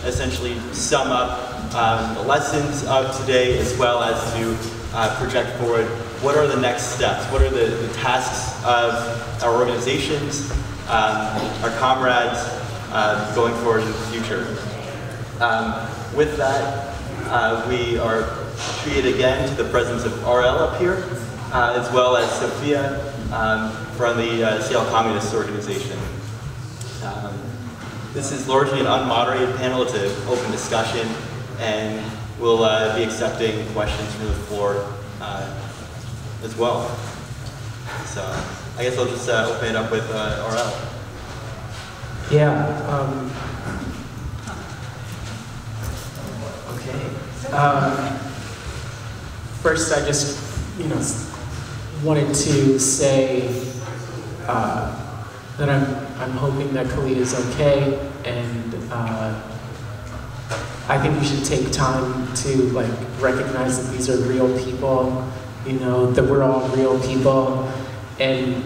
essentially sum up the lessons of today, as well as to project forward what are the next steps, what are the tasks of our organizations, our comrades going forward in the future. With that, we are treated again to the presence of RL up here, as well as Sophia from the Seattle Communist Organization. This is largely an unmoderated panel. It's an open discussion, and we'll be accepting questions from the floor as well. So I guess I'll just open it up with RL. Yeah. Okay. First, I just, wanted to say that I'm hoping that Khalid is okay, and I think we should take time to recognize that these are real people, that we're all real people, and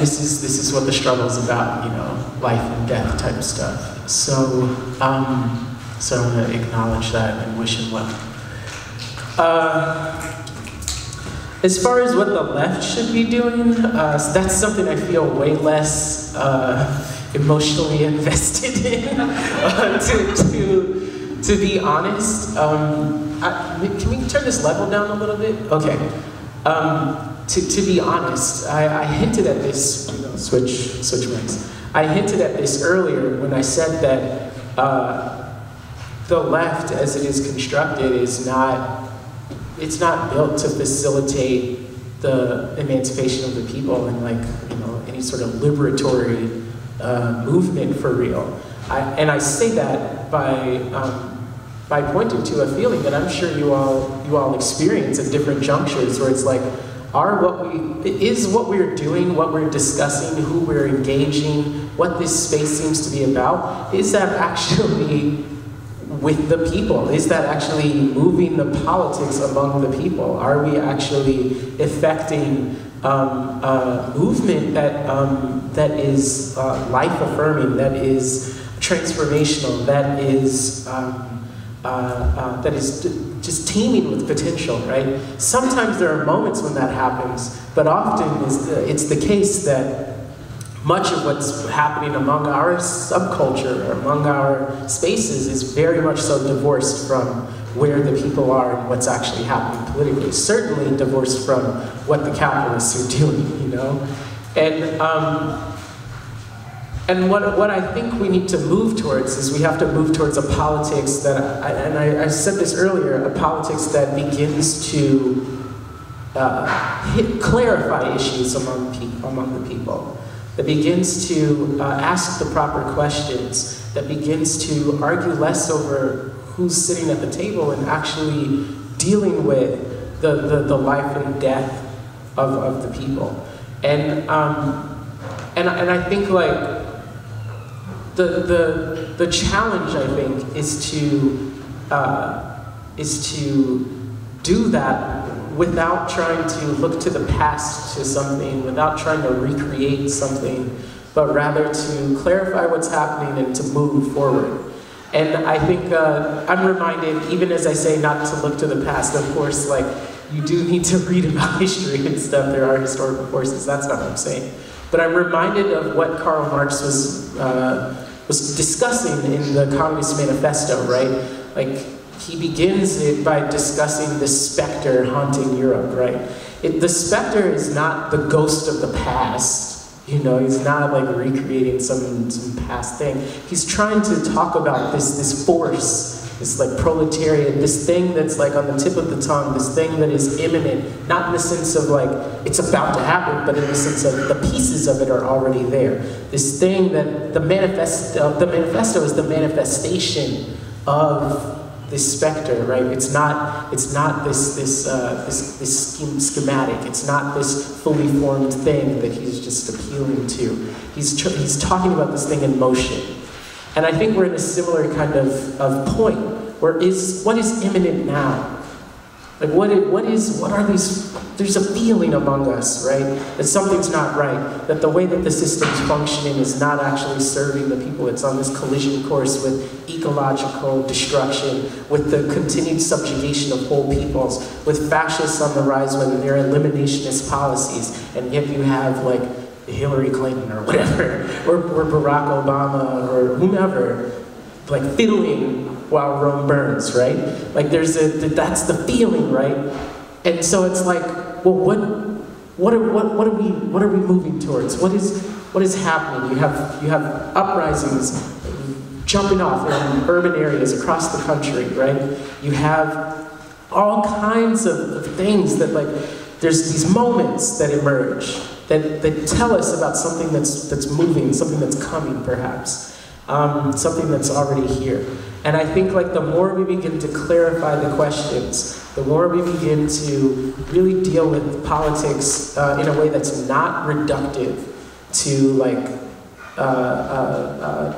this is what the struggle is about, life and death type stuff. So so I'm gonna acknowledge that and wish him well. As far as what the left should be doing, that's something I feel way less emotionally invested in, to be honest. Can we turn this level down a little bit? Okay. To be honest, I hinted at this, switch mics. I hinted at this earlier when I said that the left, as it is constructed, it's not built to facilitate the emancipation of the people and any sort of liberatory movement for real. And I say that by pointing to a feeling that I'm sure you all experience at different junctures, where it's like, is what we're doing, what we're discussing, who we're engaging, what this space seems to be about, is that actually with the people? Is that actually moving the politics among the people? Are we actually effecting a movement that is life-affirming, that is transformational, that is just teeming with potential, right? Sometimes there are moments when that happens, but often it's the case that much of what's happening among our subculture, or among our spaces, is very much so divorced from where the people are and what's actually happening politically. Certainly divorced from what the capitalists are doing, And what I think we need to move towards is we have to move towards a politics that, I said this earlier, a politics that begins to clarify issues among the people, that begins to ask the proper questions, that begins to argue less over who's sitting at the table and actually dealing with the life and death of the people. And I think the challenge, I think, is to do that without trying to look to the past to something, without trying to recreate something, but rather to clarify what's happening and to move forward. And I think I'm reminded, even as I say not to look to the past, of course, you do need to read about history and stuff. There are historical forces. That's not what I'm saying. But I'm reminded of what Karl Marx was discussing in the Communist Manifesto, right? He begins it by discussing the specter haunting Europe, right? The specter is not the ghost of the past. He's not recreating some past thing. He's trying to talk about this force, this proletariat, this thing that's on the tip of the tongue, this thing that is imminent, not in the sense of it's about to happen, but in the sense of the pieces of it are already there. This thing that the manifesto is the manifestation of this specter, right? It's not this schematic. It's not this fully formed thing that he's just appealing to. He's talking about this thing in motion. And I think we're in a similar kind of point, where what is imminent now? Like what are these, there's a feeling among us, right? That something's not right, that the way that the system's functioning is not actually serving the people. It's on this collision course with ecological destruction, with the continued subjugation of whole peoples, with fascists on the rise with their eliminationist policies, and yet you have like Hillary Clinton or whatever, or Barack Obama or whomever, like fiddling while Rome burns, right? Like that's the feeling, right? And so it's like, well, what are we moving towards? What is happening? You have uprisings jumping off in urban areas across the country, right? You have all kinds of things that like, there's these moments that emerge that tell us about something that's moving, something that's coming perhaps. Something that's already here. And I think like the more we begin to clarify the questions, the more we begin to really deal with politics in a way that's not reductive to like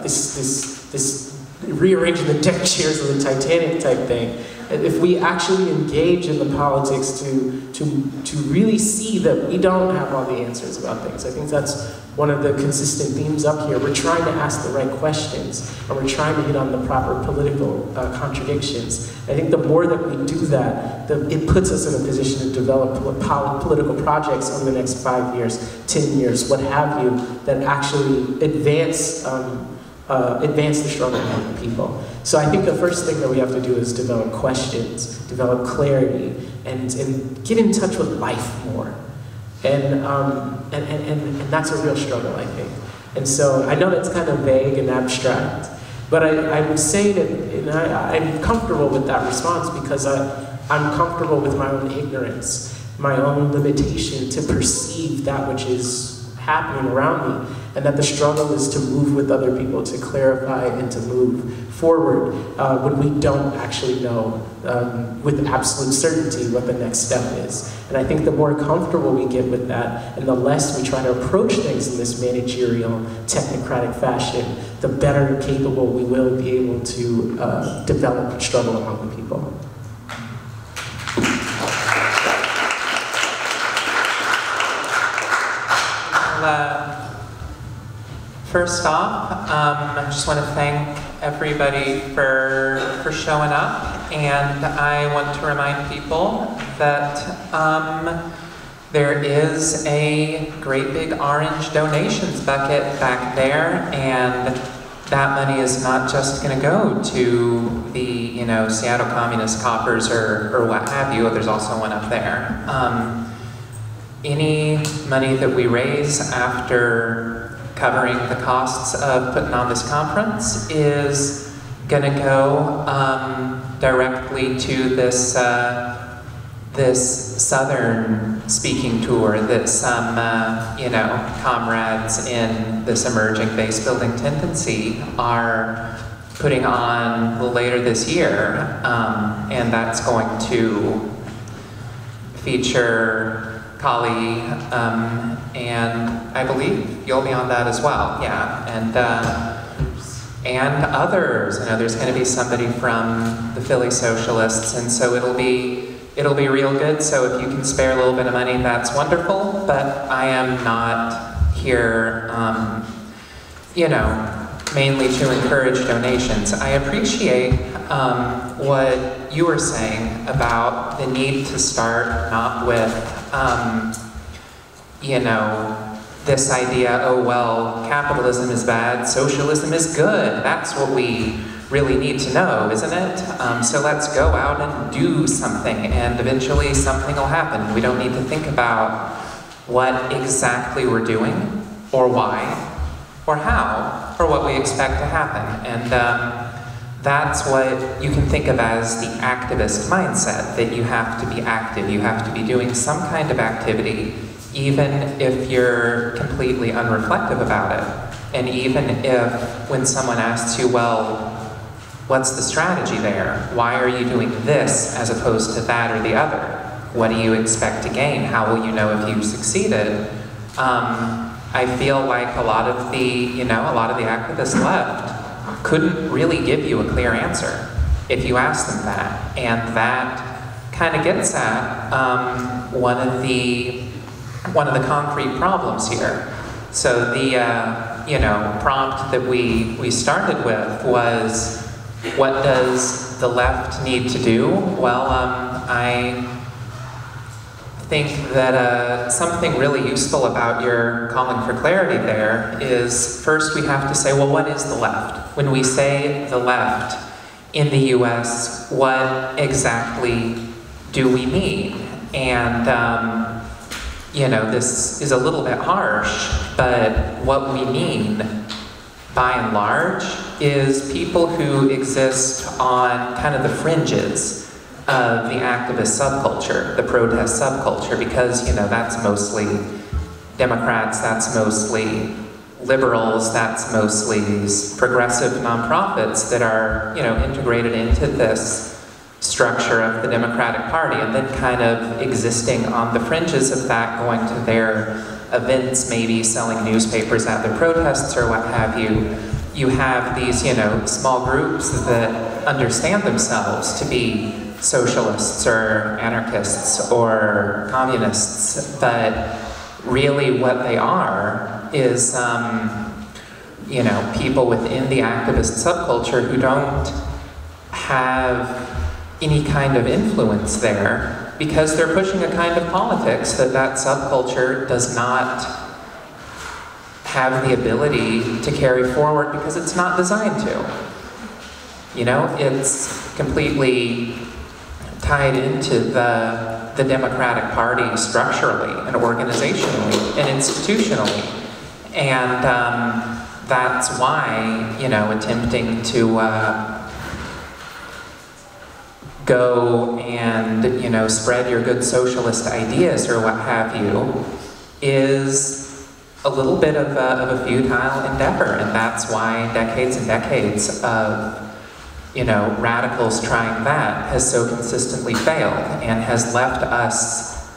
this rearranging the deck chairs of the Titanic type thing. If we actually engage in the politics to really see that we don't have all the answers about things, I think that's one of the consistent themes up here. We're trying to ask the right questions, and we're trying to hit on the proper political contradictions. I think the more that we do that, it puts us in a position to develop political projects over the next 5 years, 10 years, what have you, that actually advance the struggle among the people. So I think the first thing that we have to do is develop questions, develop clarity, and get in touch with life more. And that's a real struggle, I think. And so I know that's kind of vague and abstract, but I would say that I'm comfortable with that response because I'm comfortable with my own ignorance, my own limitation to perceive that which is happening around me, and that the struggle is to move with other people, to clarify and to move forward when we don't actually know with absolute certainty what the next step is. And I think the more comfortable we get with that, and the less we try to approach things in this managerial, technocratic fashion, the better capable we will be able to develop struggle among the people. First off, I just want to thank everybody for showing up, and I want to remind people that there is a great big orange donations bucket back there, and that money is not just going to go to the Seattle Communist coffers or what have you. There's also one up there. Any money that we raise after covering the costs of putting on this conference is going to go directly to this Southern speaking tour that some comrades in this emerging base building tendency are putting on later this year, and that's going to feature Kali, and I believe you'll be on that as well, yeah, and others. There's going to be somebody from the Philly Socialists, and so it'll be real good. So if you can spare a little bit of money, that's wonderful. But I am not here, mainly to encourage donations. I appreciate what you were saying about the need to start not with, this idea, oh well, capitalism is bad, socialism is good. That's what we really need to know, isn't it? So let's go out and do something, and eventually something will happen. We don't need to think about what exactly we're doing, or why, or how, or what we expect to happen. And that's what you can think of as the activist mindset, that you have to be active, you have to be doing some kind of activity, even if you're completely unreflective about it. And even if, when someone asks you, well, what's the strategy there? Why are you doing this as opposed to that or the other? What do you expect to gain? How will you know if you've succeeded? I feel like a lot of the activists couldn't really give you a clear answer if you asked them that. And that kind of gets at one of the concrete problems here. So the prompt that we started with was, what does the left need to do? Well, I think that something really useful about your calling for clarity there is, first we have to say, well, what is the left? When we say the left in the US, what exactly do we mean? And this is a little bit harsh, but what we mean, by and large, is people who exist on kind of the fringes of the activist subculture, the protest subculture, because, that's mostly Democrats, that's mostly liberals, that's mostly these progressive nonprofits that are, integrated into this structure of the Democratic Party, and then kind of existing on the fringes of that, going to their events, maybe selling newspapers at their protests or what have you. You have these, small groups that understand themselves to be socialists or anarchists or communists, but really what they are is, people within the activist subculture who don't have any kind of influence there because they're pushing a kind of politics that subculture does not have the ability to carry forward because it's not designed to. It's completely tied into the Democratic Party structurally and organizationally and institutionally. And that's why, attempting to go and, spread your good socialist ideas or what have you is a little bit of a futile endeavor. And that's why decades and decades of radicals trying that has so consistently failed and has left us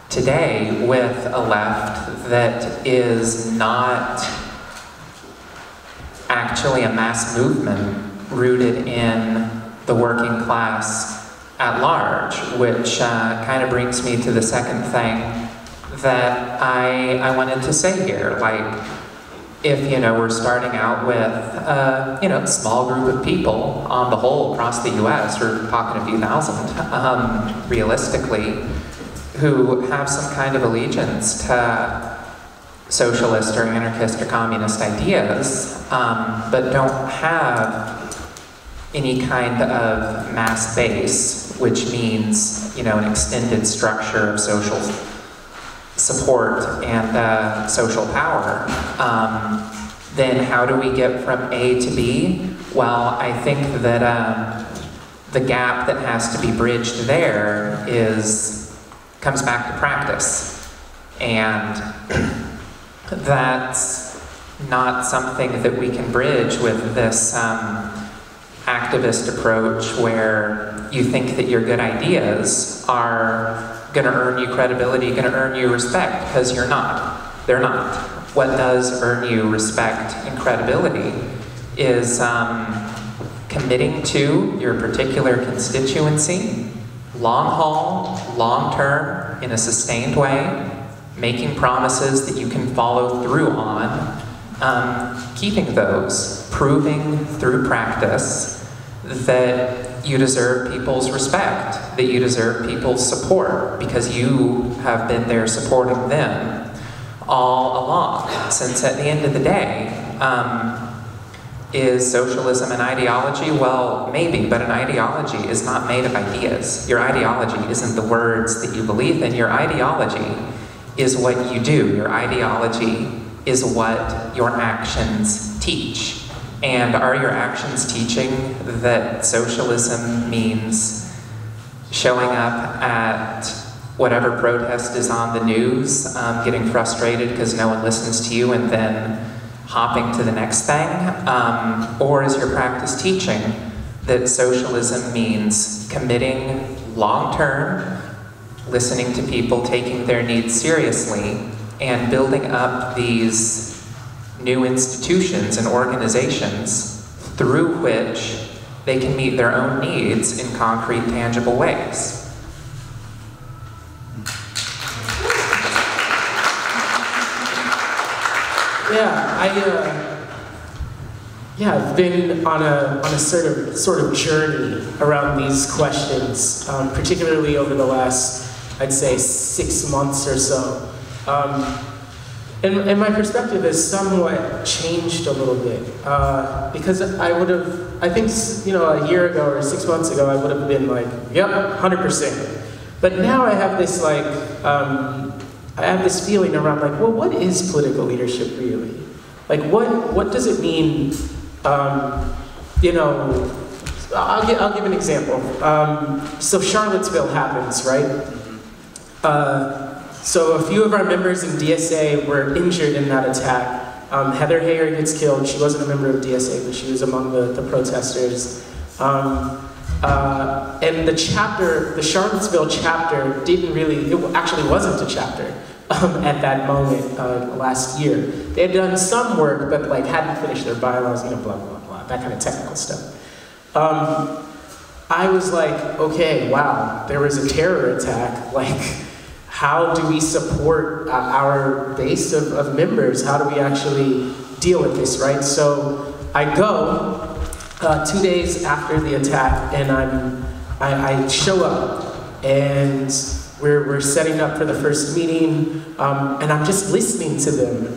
today with a left that is not actually a mass movement rooted in the working class at large, which kind of brings me to the second thing that I wanted to say here. Like, if, we're starting out with, a small group of people on the whole across the US, we're talking a few thousand, realistically, who have some kind of allegiance to socialist or anarchist or communist ideas, but don't have any kind of mass base, which means, an extended structure of social support and social power, then how do we get from A to B? Well, I think that the gap that has to be bridged there comes back to practice. And that's not something that we can bridge with this activist approach where you think that your good ideas are going to earn you credibility, going to earn you respect, because you're not. They're not. What does earn you respect and credibility is committing to your particular constituency, long haul, long term, in a sustained way, making promises that you can follow through on, keeping those, proving through practice that you deserve people's respect, that you deserve people's support, because you have been there supporting them all along. Since at the end of the day, is socialism an ideology? Well, maybe, but an ideology is not made of ideas. Your ideology isn't the words that you believe in. Your ideology is what you do. Your ideology is what your actions teach. And are your actions teaching that socialism means showing up at whatever protest is on the news, getting frustrated because no one listens to you, and then hopping to the next thing? Or is your practice teaching that socialism means committing long-term, listening to people, taking their needs seriously, and building up these new institutions and organizations through which they can meet their own needs in concrete, tangible ways? I've been on a sort of journey around these questions, particularly over the last, I'd say, 6 months or so. And my perspective has somewhat changed a little bit, because I think, a year ago or 6 months ago, I would have been like, yep, 100%. But now I have this feeling around like, well, what is political leadership really? Like, what does it mean? I'll give an example. So Charlottesville happens, right? So a few of our members in DSA were injured in that attack. Heather Heyer gets killed. She wasn't a member of DSA, but she was among the protesters. And the Charlottesville chapter it actually wasn't a chapter at that moment last year. They had done some work, but like hadn't finished their bylaws, blah, blah, blah, that kind of technical stuff. I was like, okay, wow, there was a terror attack. Like, how do we support our base of members? How do we actually deal with this, right? So I go 2 days after the attack, and I show up, and we're setting up for the first meeting, and I'm just listening to them,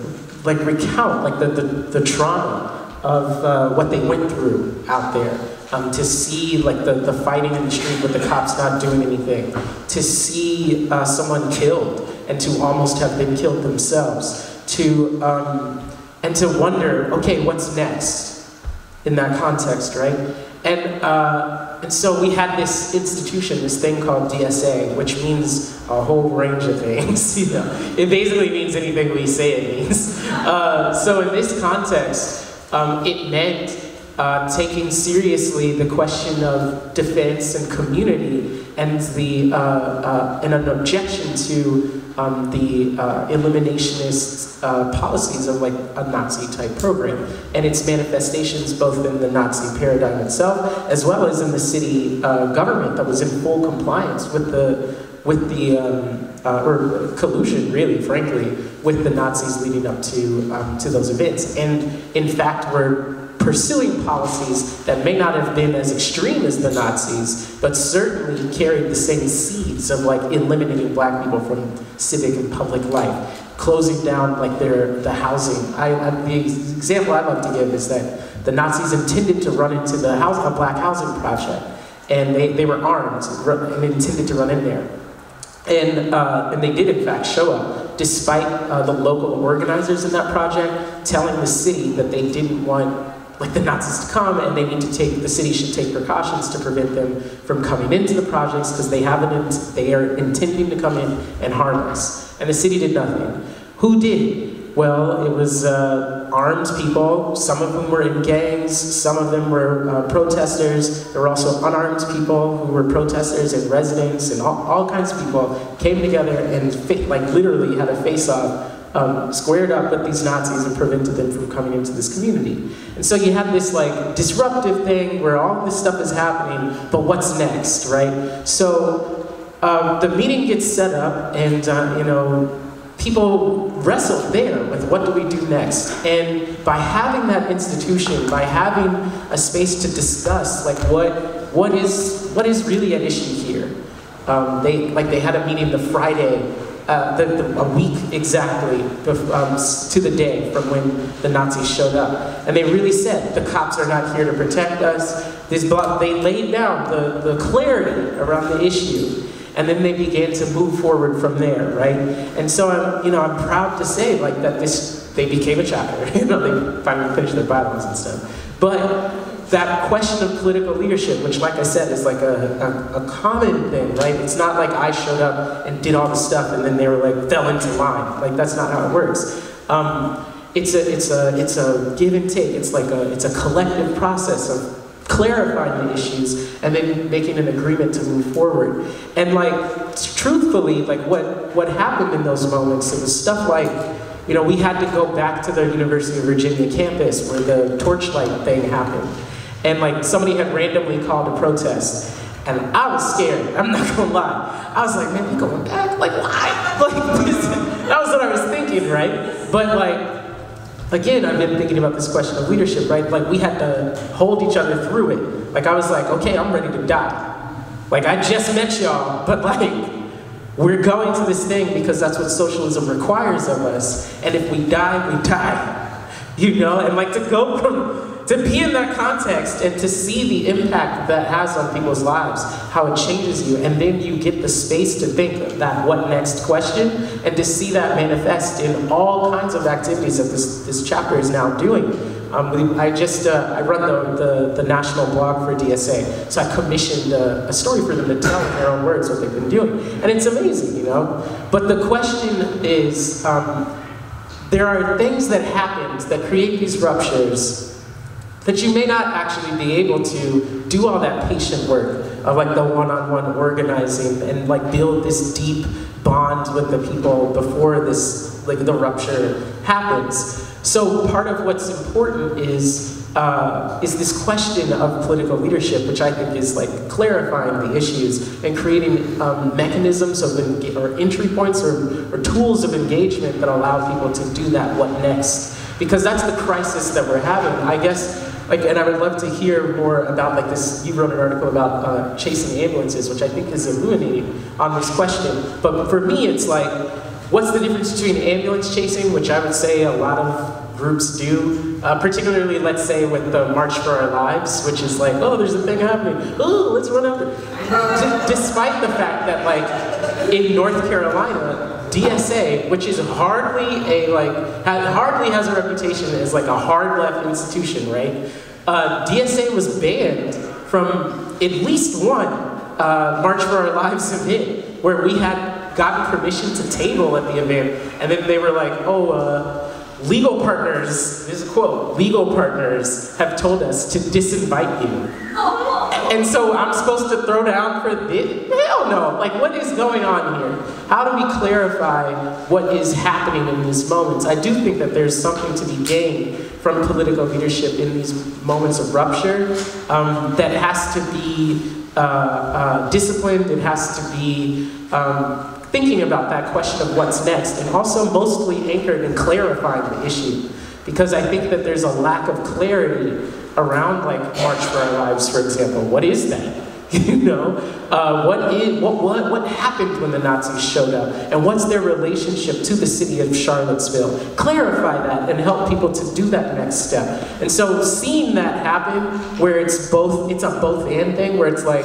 like recount like the trauma of what they went through out there. To see like the fighting in the street with the cops not doing anything, to see someone killed and to almost have been killed themselves, and to wonder, okay, what's next in that context, right? And so we had this institution, this thing called DSA, which means a whole range of things. It basically means anything we say it means. So in this context, it meant taking seriously the question of defense and community, and and an objection to the eliminationist policies of like a Nazi-type program and its manifestations both in the Nazi paradigm itself as well as in the city government that was in full compliance with or collusion, really, frankly, with the Nazis leading up to those events, and in fact were pursuing policies that may not have been as extreme as the Nazis, but certainly carried the same seeds of like eliminating black people from civic and public life, closing down like the housing. The example I love to give is that the Nazis intended to run into a black housing project, and they were armed and intended to run in there. And they did in fact show up, despite the local organizers in that project telling the city that they didn't want like the Nazis to come, and the city should take precautions to prevent them from coming into the projects because they are intending to come in and harm us. And the city did nothing. Who did? Well, it was armed people, some of whom were in gangs, some of them were protesters. There were also unarmed people who were protesters and residents, and all kinds of people came together and literally had a face-off, squared up with these Nazis and prevented them from coming into this community. And so you have this like disruptive thing where all this stuff is happening, but what's next, right? So the meeting gets set up, and people wrestle there with what do we do next. And by having that institution, by having a space to discuss like what is really at issue here, they had a meeting the Friday. A week exactly to the day from when the Nazis showed up. And they really said, the cops are not here to protect us. They laid down the clarity around the issue, and then they began to move forward from there, right? And so I'm proud to say like that they became a chapter. They finally finished their bylaws and stuff. But that question of political leadership, which like I said is like a common thing, right? It's not like I showed up and did all the stuff and then they were like fell into line. Like that's not how it works. It's a give and take. It's a collective process of clarifying the issues and then making an agreement to move forward. And like truthfully, like what happened in those moments, it was stuff like, we had to go back to the University of Virginia campus where the torchlight thing happened. And like somebody had randomly called a protest, and I was scared. I'm not gonna lie. I was like, man, we going back? Like why? Like that was what I was thinking, right? But like again, I've been thinking about this question of leadership, right? Like, we had to hold each other through it. Like, I was like, okay, I'm ready to die. Like, I just met y'all, but like, we're going to this thing because that's what socialism requires of us. And if we die, we die. You know, and like to be in that context and to see the impact that has on people's lives, how it changes you, and then you get the space to think of that what next question, and to see that manifest in all kinds of activities that this chapter is now doing. I run the national blog for DSA, so I commissioned a story for them to tell in their own words what they've been doing, and it's amazing, you know? But the question is, there are things that happen that create these ruptures that you may not actually be able to do all that patient work of like the one-on-one organizing and like build this deep bond with the people before this, like the rupture happens. So part of what's important is this question of political leadership, which I think is like clarifying the issues and creating mechanisms or entry points or tools of engagement that allow people to do that what next. Because that's the crisis that we're having. I guess, like, and I would love to hear more about like this, you wrote an article about chasing ambulances, which I think is illuminating on this question. But for me, it's like, what's the difference between ambulance chasing, which I would say a lot of groups do, particularly, let's say, with the March for Our Lives, which is like, oh, there's a thing happening, oh, let's run after it. Despite the fact that, like, in North Carolina, DSA, which is hardly has a reputation as like a hard left institution, right? DSA was banned from at least one March for Our Lives event, where we had gotten permission to table at the event, and then they were like, oh, legal partners, this is a quote, legal partners have told us to disinvite you. And so I'm supposed to throw down for this? Hell no, like what is going on here? How do we clarify what is happening in these moments? I do think that there's something to be gained from political leadership in these moments of rupture that has to be disciplined, it has to be thinking about that question of what's next, and also mostly anchored in clarifying the issue. Because I think that there's a lack of clarity around like March for Our Lives, for example. What is that? You know? What happened when the Nazis showed up? And what's their relationship to the city of Charlottesville? Clarify that and help people to do that next step. And so seeing that happen, where it's a both and thing, where it's like,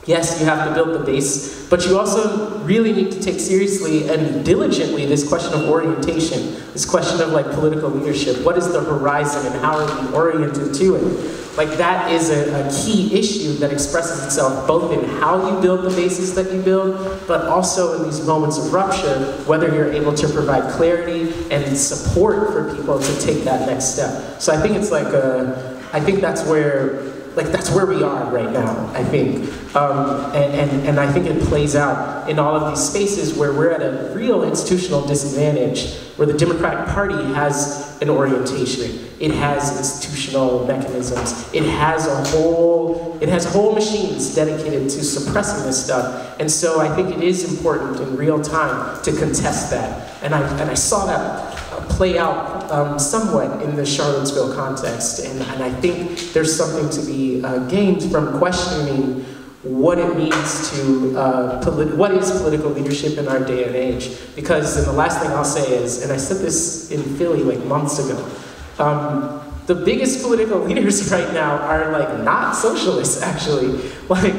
yes, you have to build the base, but you also really need to take seriously and diligently this question of orientation, this question of like political leadership. What is the horizon and how are we oriented to it? Like that is a key issue that expresses itself both in how you build the bases that you build, but also in these moments of rupture, whether you're able to provide clarity and support for people to take that next step. So I think it's like I think that's where we are right now, I think. And I think it plays out in all of these spaces where we're at a real institutional disadvantage, where the Democratic Party has an orientation, it has institutional mechanisms, it has whole machines dedicated to suppressing this stuff. And so I think it is important in real time to contest that. And I saw that play out somewhat in the Charlottesville context, and I think there's something to be gained from questioning what it means to, what is political leadership in our day and age. Because, and the last thing I'll say is, and I said this in Philly like months ago, the biggest political leaders right now are like not socialists actually, like,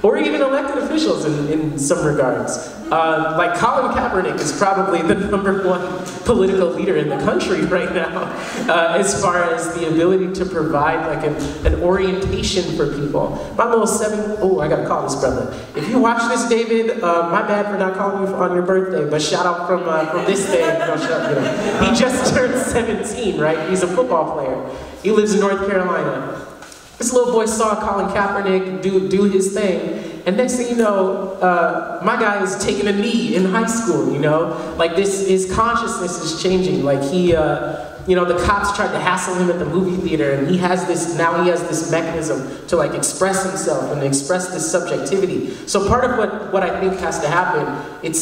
or even elected officials in some regards. Like Colin Kaepernick is probably the #1 political leader in the country right now, as far as the ability to provide like an orientation for people. My little I gotta call this brother. If you watch this, David, my bad for not calling you on your birthday, but shout out from this day. He just turned 17, right? He's a football player. He lives in North Carolina. This little boy saw Colin Kaepernick do his thing, and next thing you know, my guy is taking a knee in high school, you know? Like his consciousness is changing. Like the cops tried to hassle him at the movie theater, and he has this mechanism to like express himself and express this subjectivity. So part of what I think has to happen, it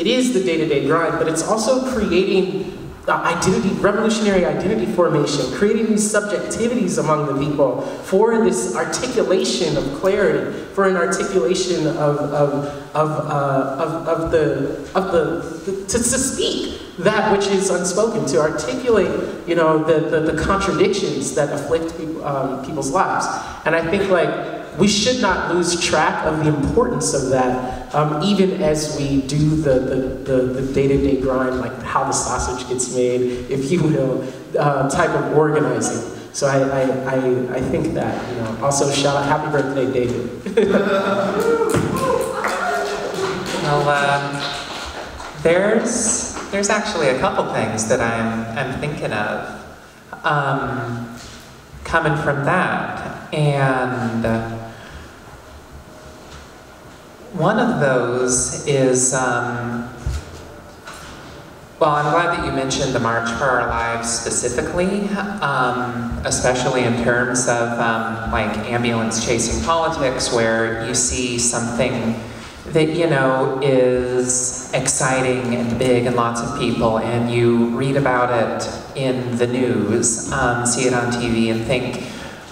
is the day-to-day grind, but it's also creating revolutionary identity formation, creating these subjectivities among the people for this articulation of clarity, for an articulation to speak that which is unspoken, to articulate, the contradictions that afflict people's lives. And I think we should not lose track of the importance of that, even as we do the day-to-day grind, like how the sausage gets made, if you will, type of organizing. So I think that, also shout out, happy birthday, David. Well, there's actually a couple things that I'm thinking of coming from that, and one of those is, well, I'm glad that you mentioned the March for Our Lives specifically, especially in terms of ambulance chasing politics, where you see something that, is exciting and big and lots of people, and you read about it in the news, see it on TV and think,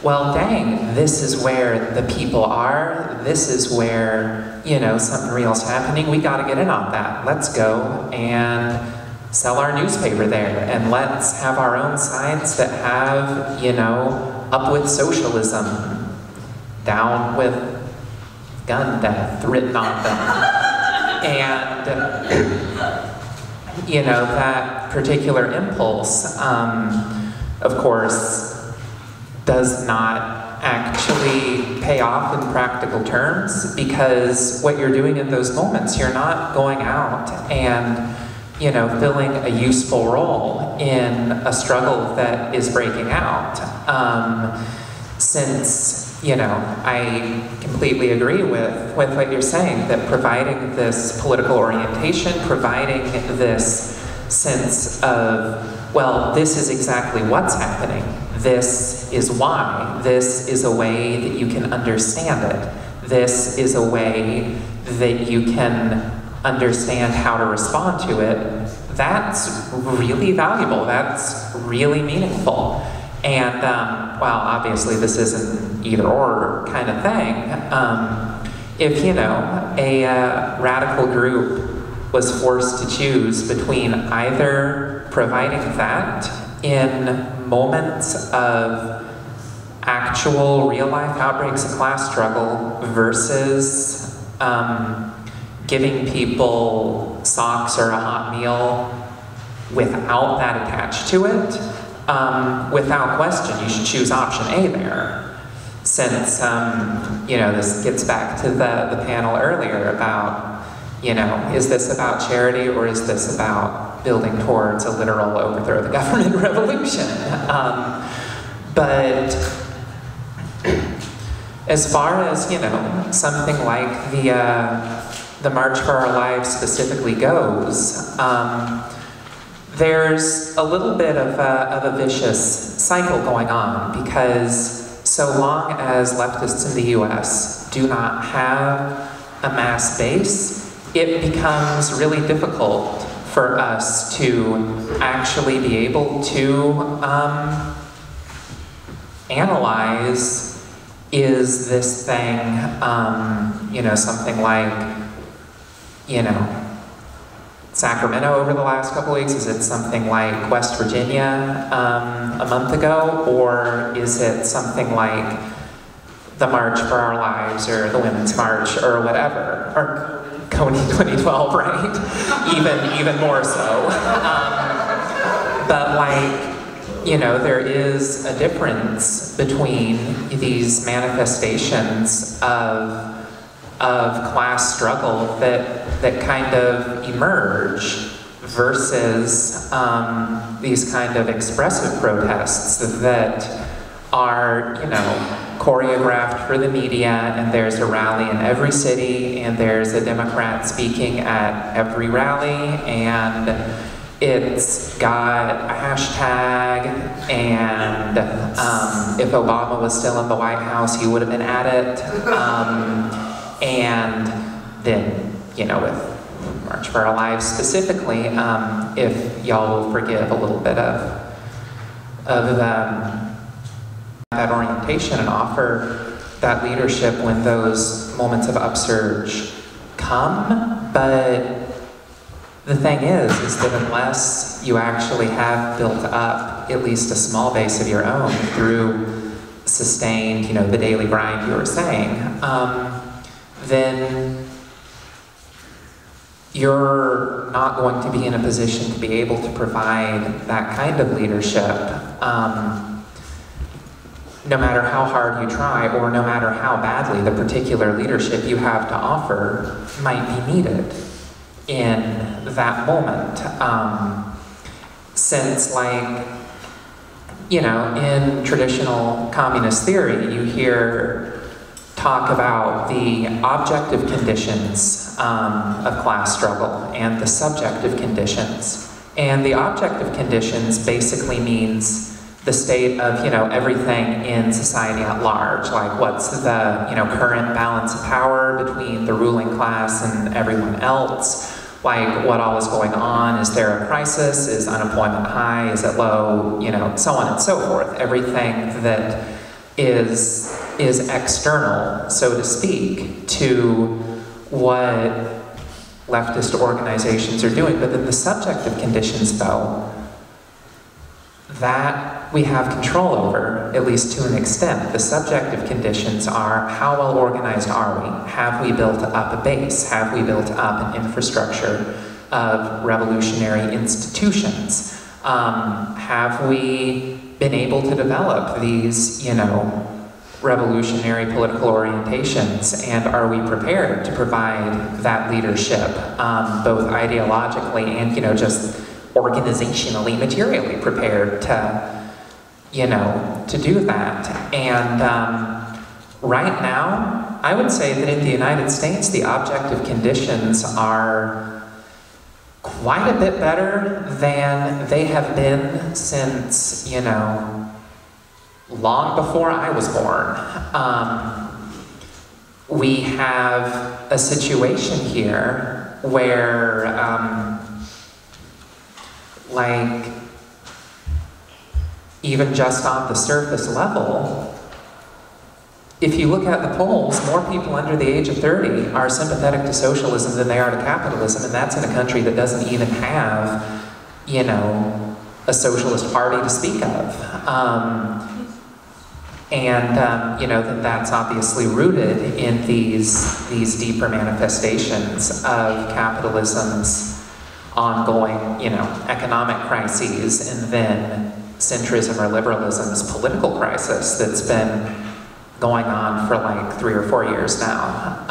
well, dang, this is where the people are, this is where, something real's happening, we gotta get in on that. Let's go and sell our newspaper there, and let's have our own signs that have, up with socialism, down with gun death written on them. And, that particular impulse, of course, does not actually pay off in practical terms, because what you're doing in those moments, you're not going out and, filling a useful role in a struggle that is breaking out. Since, I completely agree with what you're saying, that providing this political orientation, providing this sense of, well, this is exactly what's happening. This is why. This is a way that you can understand it. This is a way that you can understand how to respond to it. That's really valuable. That's really meaningful. And, well, obviously this isn't either or kind of thing. If, a radical group was forced to choose between either providing that in moments of actual real-life outbreaks of class struggle versus giving people socks or a hot meal without that attached to it, without question, you should choose option A there. Since, this gets back to the panel earlier about, is this about charity or is this about building towards a literal overthrow of the government revolution? But as far as, something like the March for Our Lives specifically goes, there's a little bit of a vicious cycle going on, because so long as leftists in the US do not have a mass base, it becomes really difficult for us to actually be able to analyze, is this thing, something like, Sacramento over the last couple weeks? Is it something like West Virginia a month ago? Or is it something like the March for Our Lives or the Women's March or whatever? Or Coney 2012, right? Even more so. But there is a difference between these manifestations of class struggle that kind of emerge versus these kind of expressive protests that are, choreographed for the media, and there's a rally in every city, and there's a Democrat speaking at every rally, and it's got a hashtag, and if Obama was still in the White House, he would have been at it. And then, with March for Our Lives specifically, if y'all will forgive a little bit of that orientation and offer that leadership when those moments of upsurge come. But the thing is that unless you actually have built up at least a small base of your own through sustained, the daily grind you were saying, then you're not going to be in a position to be able to provide that kind of leadership, no matter how hard you try, or no matter how badly the particular leadership you have to offer might be needed in that moment. Since, in traditional communist theory, you hear talk about the objective conditions of class struggle and the subjective conditions. And the objective conditions basically means the state of, everything in society at large. Like, what's the, current balance of power between the ruling class and everyone else? Like, what all is going on? Is there a crisis? Is unemployment high? Is it low? So on and so forth. Everything that is external, so to speak, to what leftist organizations are doing. But then the subjective conditions, though, that we have control over, at least to an extent. The subjective conditions are, how well organized are we? Have we built up a base? Have we built up an infrastructure of revolutionary institutions? Have we been able to develop these, revolutionary political orientations? And are we prepared to provide that leadership, both ideologically and, just organizationally, materially prepared to, to do that? And right now, I would say that in the United States, the objective conditions are quite a bit better than they have been since, long before I was born. We have a situation here where, even just on the surface level, if you look at the polls, more people under the age of 30 are sympathetic to socialism than they are to capitalism, and that's in a country that doesn't even have, a socialist party to speak of. That that's obviously rooted in these deeper manifestations of capitalism's ongoing, economic crises, and then centrism or liberalism's political crisis that's been going on for 3 or 4 years now.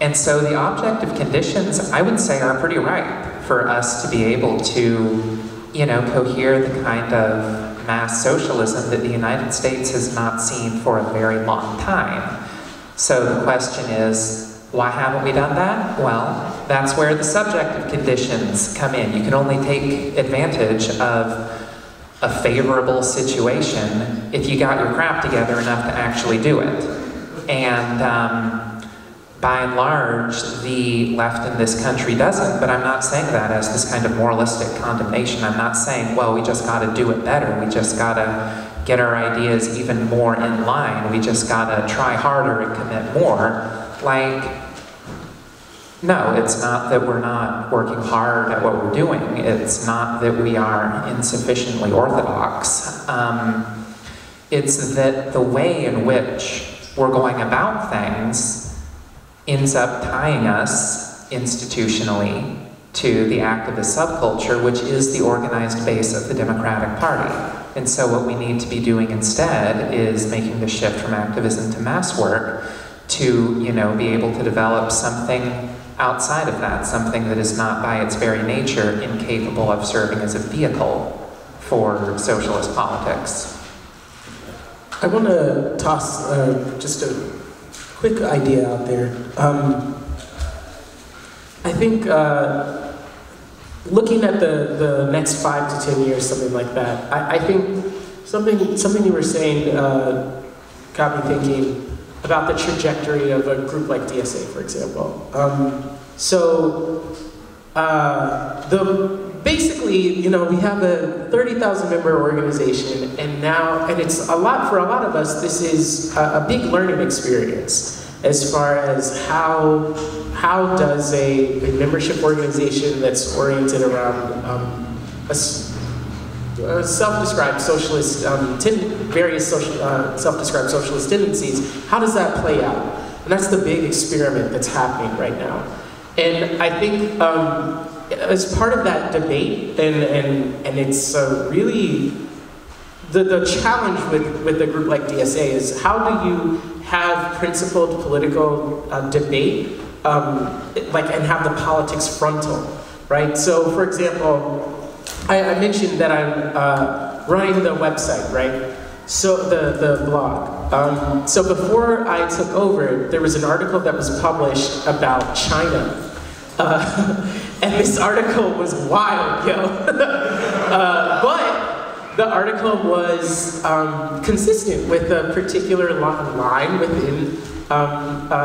And so the objective conditions, I would say, are pretty ripe for us to be able to, cohere the kind of mass socialism that the United States has not seen for a very long time. So the question is, why haven't we done that? Well, that's where the subjective conditions come in. You can only take advantage of a favorable situation if you got your crap together enough to actually do it. And by and large, the left in this country doesn't, but I'm not saying that as this kind of moralistic condemnation. I'm not saying, well, we just gotta do it better. We just gotta get our ideas even more in line. We just gotta try harder and commit more. No, it's not that we're not working hard at what we're doing. It's not that we are insufficiently orthodox. It's that the way in which we're going about things ends up tying us institutionally to the activist subculture, which is the organized base of the Democratic Party. And so what we need to be doing instead is making the shift from activism to mass work to, be able to develop something outside of that, something that is not by its very nature incapable of serving as a vehicle for socialist politics. I want to toss just a quick idea out there. I think looking at the next 5 to 10 years, something like that, I think something you were saying got me thinking. about the trajectory of a group like DSA, for example. Basically, you know, we have a 30,000 member organization, and it's a lot, for a lot of us, this is a big learning experience as far as how does a membership organization that's oriented around a self-described socialist, various self-described socialist tendencies, how does that play out? And that's the big experiment that's happening right now. And I think as part of that debate, and it's really, the challenge with a group like DSA is how do you have principled political debate, and have the politics frontal, right? So for example, I mentioned that I'm running the website, right? So the blog. So before I took over, there was an article that was published about China. And this article was wild, yo. But the article was consistent with a particular line within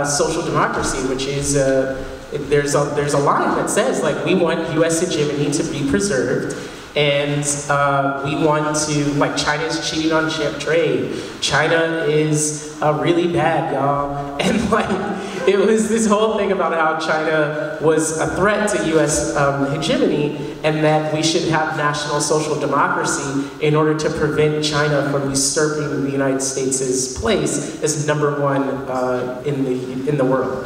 social democracy, which is there's a line that says, like, we want U.S. hegemony to be preserved, and we want to, like, China's cheating on trade. China is really bad, y'all. And like, it was this whole thing about how China was a threat to U.S. hegemony, and that we should have national social democracy in order to prevent China from usurping the United States' place as #1 in the world.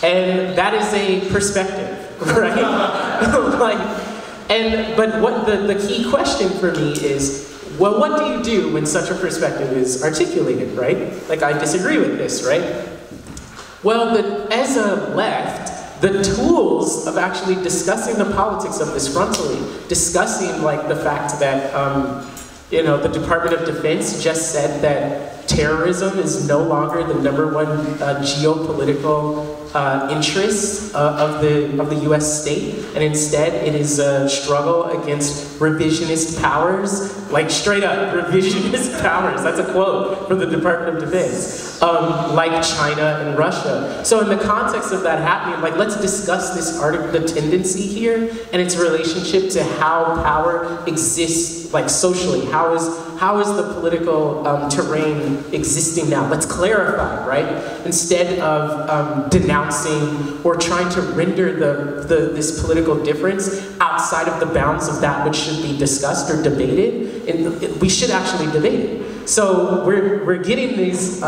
And that is a perspective, right? But what the key question for me is, well, what do you do when such a perspective is articulated, right? Like, I disagree with this, right? Well, as a left, the tools of actually discussing the politics of this frontally, discussing, like, the fact that, you know, the Department of Defense just said that terrorism is no longer the #1 geopolitical interest of the U.S. state, and instead it is a struggle against revisionist powers, like straight up revisionist powers. That's a quote from the Department of Defense, like China and Russia. So in the context of that happening, like, let's discuss this the tendency here and its relationship to how power exists, like, socially. How is the political terrain existing now? Let's clarify, right? Instead of denouncing or trying to render this political difference outside of the bounds of that which should be discussed or debated, we should actually debate it. So we're getting this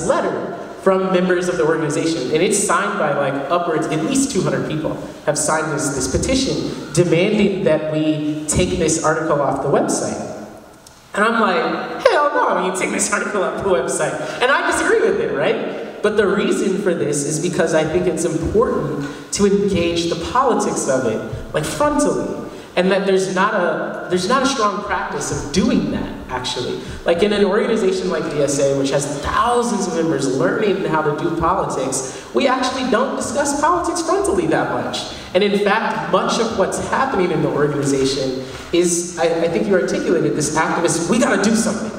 letter from members of the organization, and it's signed by, like, upwards, at least 200 people have signed this petition demanding that we take this article off the website. And I'm like, hell no, I mean, take this article off the website. And I disagree with it, right? But the reason for this is because I think it's important to engage the politics of it, like, frontally. And that there's not a strong practice of doing that, actually. Like, in an organization like DSA, which has thousands of members learning how to do politics, we actually don't discuss politics frontally that much. And in fact, much of what's happening in the organization is, I think you articulated this activist, we gotta do something.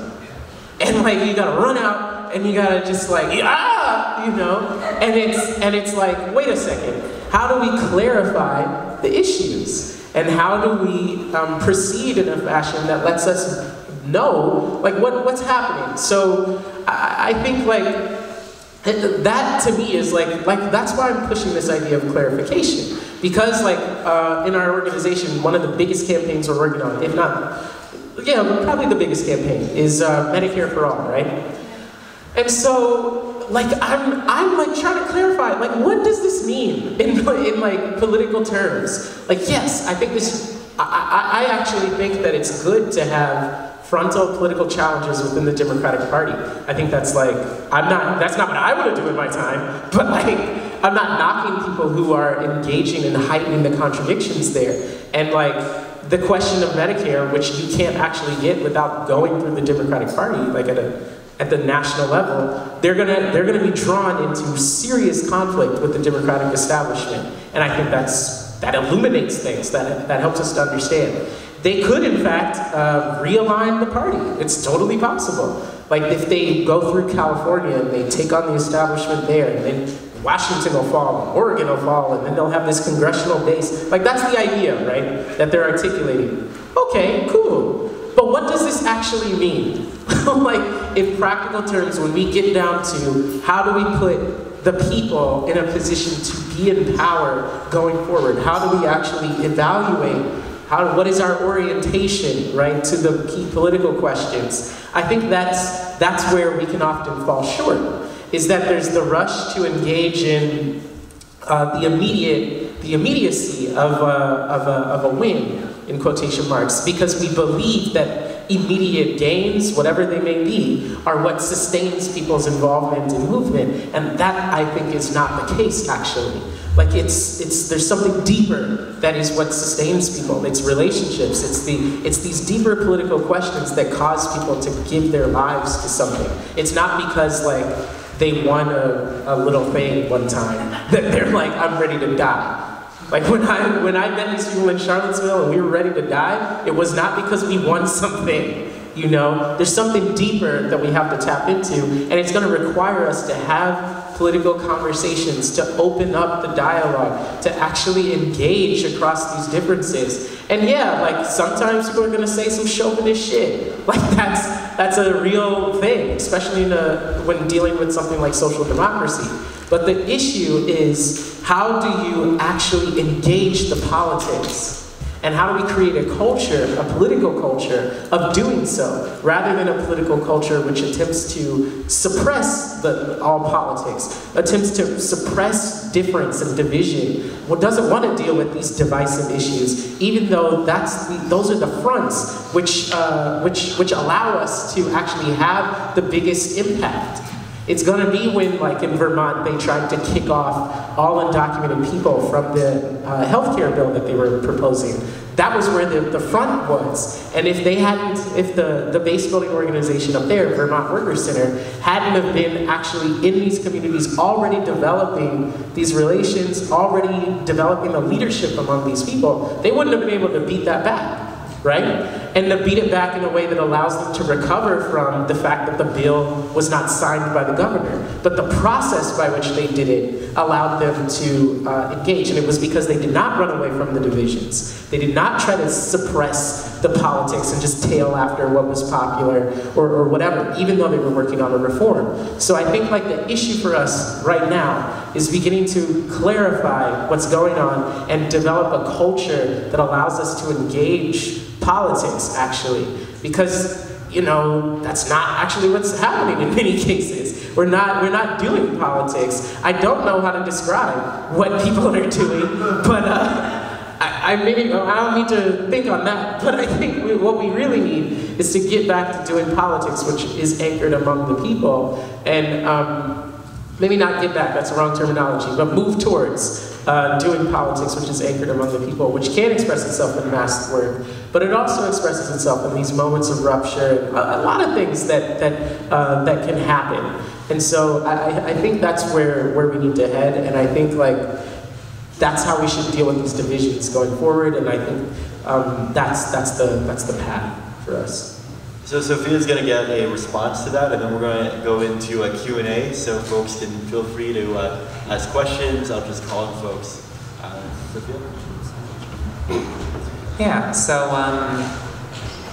And, like, you gotta run out, and you gotta just, like, ah, you know? And it's like, wait a second, how do we clarify the issues? And how do we proceed in a fashion that lets us know, like, what's happening? So I think, like, that to me is like that's why I'm pushing this idea of clarification. Because, like, in our organization, one of the biggest campaigns we're working on, if not, yeah, probably the biggest campaign, is Medicare for All, right? And so, like, I'm like trying to clarify, like, what does this mean in like political terms? Like, yes, I think I actually think that it's good to have frontal political challenges within the Democratic Party. I think that's, like, that's not what I want to do in my time, but, like, I'm not knocking people who are engaging and heightening the contradictions there. And, like, the question of Medicare, which you can't actually get without going through the Democratic Party, like, at the national level, they're gonna be drawn into serious conflict with the Democratic establishment. And I think that illuminates things, that helps us to understand. They could, in fact, realign the party. It's totally possible. Like if they go through California and they take on the establishment there, and then Washington will fall, and Oregon will fall, and then they'll have this congressional base. Like that's the idea, right? That they're articulating. Okay, cool. But what does this actually mean? Like in practical terms, when we get down to how do we put the people in a position to be in power going forward? How do we actually evaluate what is our orientation, right, to the key political questions? I think that's where we can often fall short, is that there's the rush to engage in the immediacy of a win, in quotation marks, because we believe that immediate gains, whatever they may be, are what sustains people's involvement in movement, and that, I think, is not the case, actually. Like there's something deeper that is what sustains people. It's relationships. It's these deeper political questions that cause people to give their lives to something. It's not because like they won a little thing one time that they're like, I'm ready to die. Like when I met these people in Charlottesville and we were ready to die, it was not because we won something. You know, there's something deeper that we have to tap into, and it's going to require us to have political conversations, to open up the dialogue, to actually engage across these differences. And yeah, like sometimes people are going to say some chauvinist shit. Like that's a real thing, especially when dealing with something like social democracy. But the issue is, how do you actually engage the politics? And how do we create a culture, a political culture, of doing so, rather than a political culture which attempts to suppress all politics, attempts to suppress difference and division, doesn't want to deal with these divisive issues, even though those are the fronts which allow us to actually have the biggest impact. It's going to be when, like in Vermont, they tried to kick off all undocumented people from the healthcare bill that they were proposing. That was where the front was. And if the base building organization up there, Vermont Workers Center, hadn't have been actually in these communities already developing these relations, already developing the leadership among these people, they wouldn't have been able to beat that back. Right? And to beat it back in a way that allows them to recover from the fact that the bill was not signed by the governor. But the process by which they did it allowed them to engage, and it was because they did not run away from the divisions. They did not try to suppress the politics and just tail after what was popular or whatever, even though they were working on a reform. So I think like the issue for us right now is beginning to clarify what's going on and develop a culture that allows us to engage politics, actually, because you know that's not actually what's happening in many cases. We're not doing politics. I don't know how to describe what people are doing, but I don't need to think on that. But I think what we really need is to get back to doing politics, which is anchored among the people, and maybe not get back. That's the wrong terminology, but move towards doing politics, which is anchored among the people, which can express itself in masked work, but it also expresses itself in these moments of rupture, and a lot of things that can happen. And so I think that's where we need to head, and I think like that's how we should deal with these divisions going forward, and I think that's the path for us. So Sophia's going to get a response to that, and then we're going to go into a Q&A, so folks can feel free to ask questions. I'll just call on folks. Sophia? Yeah, so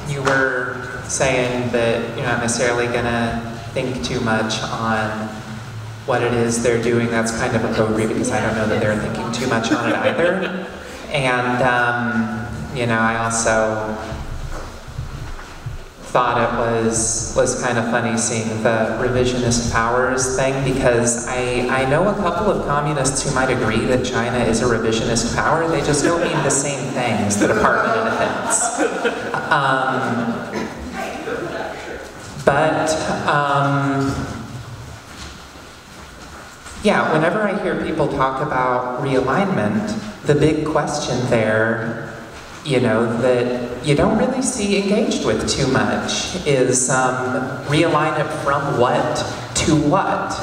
you were saying that you're not necessarily going to think too much on what it is they're doing. That's kind of appropriate because I don't know that they're thinking too much on it either. And, you know, I also thought it was kind of funny seeing the revisionist powers thing, because I know a couple of communists who might agree that China is a revisionist power. They just don't mean the same thing as the Department of Defense. Yeah, whenever I hear people talk about realignment, the big question there, you know, that you don't really see engaged with too much is realign it from what to what,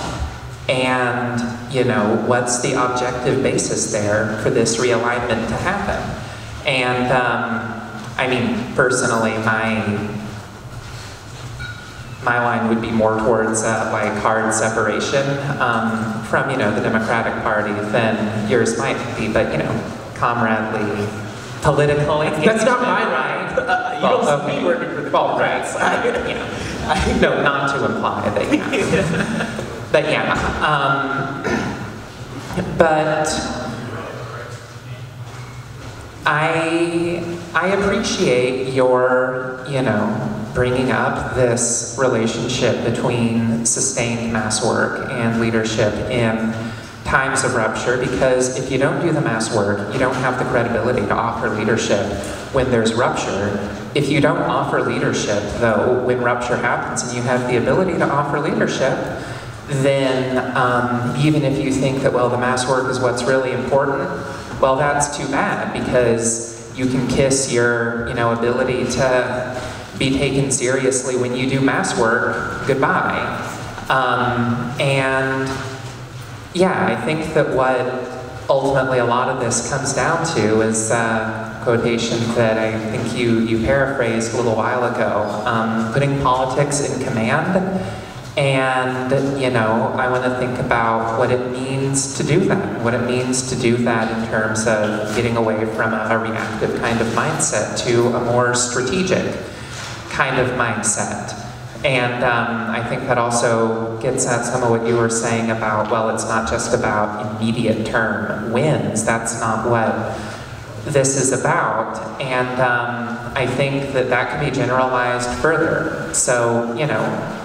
and you know, what's the objective basis there for this realignment to happen. And I mean, personally, my line would be more towards like hard separation from, you know, the Democratic Party than yours might be, but, you know, comradely, political. That's not my line. You don't see me working for the Democrats. Right. You know, no, not to imply that, yeah. But yeah, but I appreciate your, you know, bringing up this relationship between sustained mass work and leadership in times of rupture, because if you don't do the mass work, you don't have the credibility to offer leadership when there's rupture. If you don't offer leadership, though, when rupture happens and you have the ability to offer leadership, then even if you think that, well, the mass work is what's really important, well, that's too bad, because you can kiss your, you know, ability to be taken seriously when you do mass work goodbye. And yeah, I think that what ultimately a lot of this comes down to is a quotation that I think you paraphrased a little while ago, putting politics in command. And, you know, I want to think about what it means to do that, what it means to do that in terms of getting away from a reactive kind of mindset to a more strategic kind of mindset. And I think that also gets at some of what you were saying about, well, it's not just about immediate term wins. That's not what this is about. And I think that that can be generalized further. So, you know,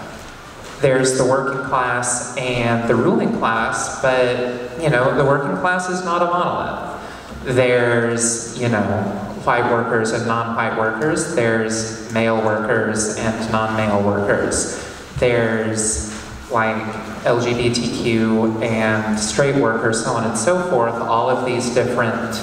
there's the working class and the ruling class, but, you know, the working class is not a monolith. There's, you know, white workers and non-white workers. There's male workers and non-male workers. There's, like, LGBTQ and straight workers, so on and so forth. All of these different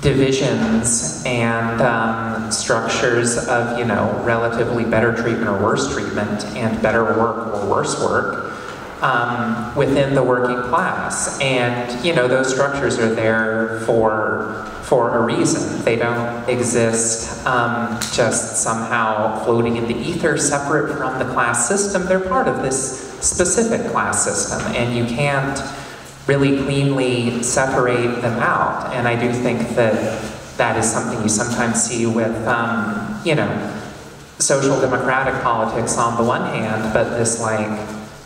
divisions and structures of, you know, relatively better treatment or worse treatment, and better work or worse work within the working class. And, you know, those structures are there for a reason. They don't exist just somehow floating in the ether separate from the class system. They're part of this specific class system, and you can't really cleanly separate them out. And I do think that that is something you sometimes see with, you know, social democratic politics on the one hand, but this like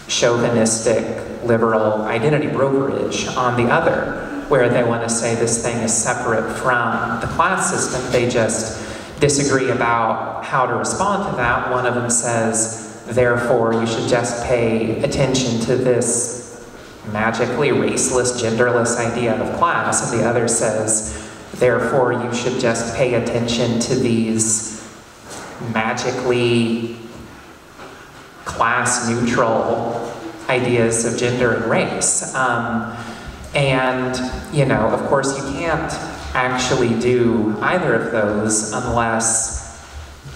chauvinistic liberal identity brokerage on the other, where they want to say this thing is separate from the class system. They just disagree about how to respond to that. One of them says, therefore, you should just pay attention to this magically raceless, genderless idea of class, and the other says, therefore, you should just pay attention to these magically class-neutral ideas of gender and race. And, you know, of course, you can't actually do either of those unless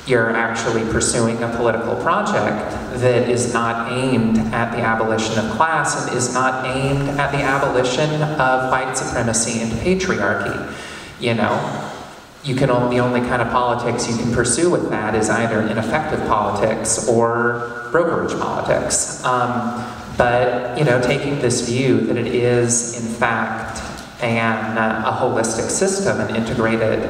you're actually pursuing a political project that is not aimed at the abolition of class and is not aimed at the abolition of white supremacy and patriarchy. You know, the only kind of politics you can pursue with that is either ineffective politics or brokerage politics. But, you know, taking this view that it is, in fact, a holistic system, an integrated,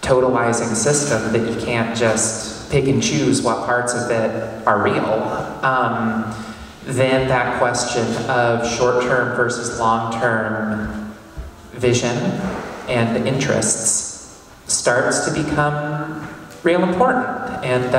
totalizing system, that you can't just pick and choose what parts of it are real, then that question of short-term versus long-term vision and interests starts to become real important. And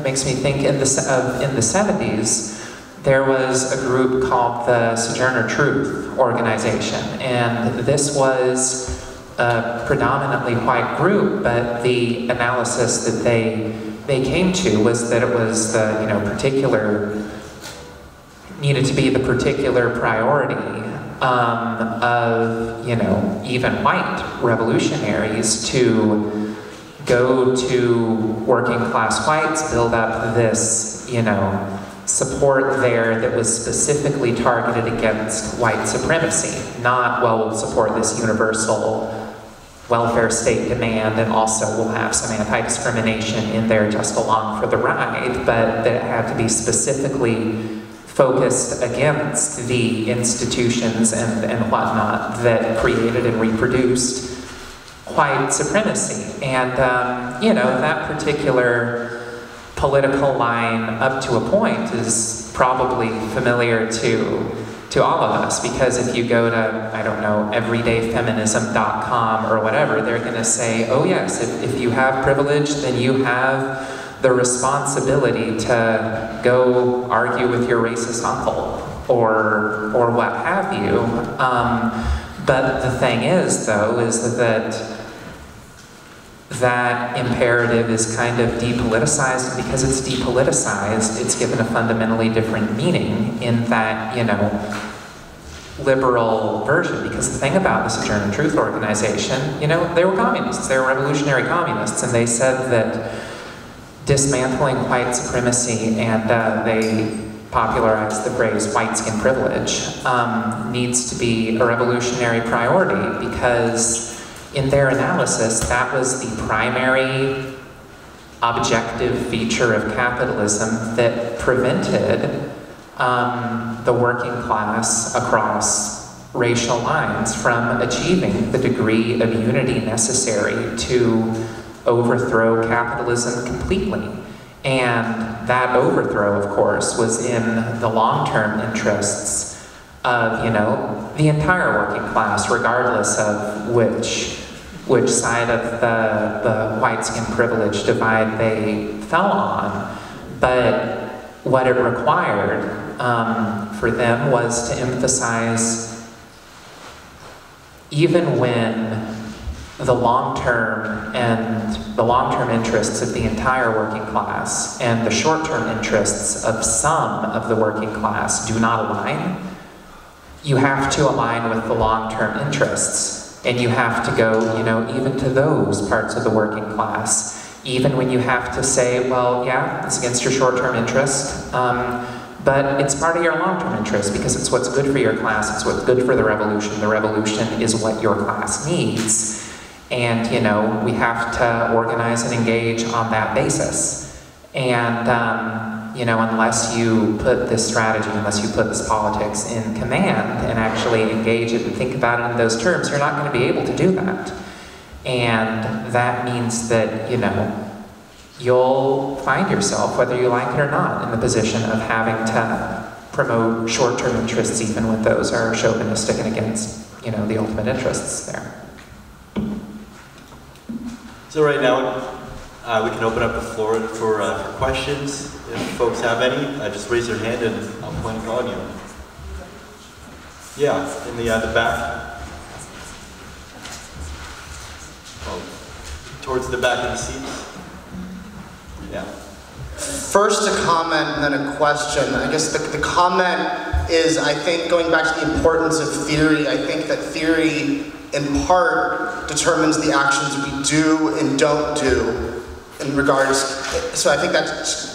makes me think in the 70s, there was a group called the Sojourner Truth Organization, and this was a predominantly white group, but the analysis that they came to was that it was the, you know, needed to be the particular priority of, you know, even white revolutionaries to go to working class whites, build up this, you know, support there that was specifically targeted against white supremacy, not, well, we'll support this universal welfare state demand, and also we'll have some anti-discrimination in there just along for the ride, but that it had to be specifically focused against the institutions and whatnot that created and reproduced white supremacy. And, you know, that particular political line up to a point is probably familiar to all of us, because if you go to, I don't know, everydayfeminism.com or whatever, they're going to say, oh yes, if you have privilege, then you have the responsibility to go argue with your racist uncle or what have you. But the thing is, though, is that imperative is kind of depoliticized, and because it's depoliticized, it's given a fundamentally different meaning in that, you know, liberal version. Because the thing about the Sojourner Truth Organization, you know, they were communists, they were revolutionary communists, and they said that dismantling white supremacy, and they popularized the phrase white skin privilege, needs to be a revolutionary priority, because in their analysis, that was the primary objective feature of capitalism that prevented the working class across racial lines from achieving the degree of unity necessary to overthrow capitalism completely. And that overthrow, of course, was in the long-term interests of, you know, the entire working class, regardless of which side of the white skin privilege divide they fell on. But what it required for them was to emphasize, even when the long-term interests of the entire working class and the short-term interests of some of the working class do not align, you have to align with the long-term interests, and you have to go, you know, even to those parts of the working class, even when you have to say, well, yeah, it's against your short-term interest, but it's part of your long-term interest because it's what's good for your class, it's what's good for the revolution. The revolution is what your class needs. And, you know, we have to organize and engage on that basis. And, you know, unless you put this strategy, unless you put this politics in command and actually engage it and think about it in those terms, you're not going to be able to do that. And that means that, you know, you'll find yourself, whether you like it or not, in the position of having to promote short-term interests, even when those are chauvinistic and against, you know, the ultimate interests there. So right now, we can open up the floor for questions. If folks have any, just raise your hand and I'll point and call on you. Yeah, in the back. Oh, towards the back of the seats. Yeah. First a comment and then a question. I guess the comment is, I think, going back to the importance of theory, I think that theory in part determines the actions we do and don't do in regards, so I think that's,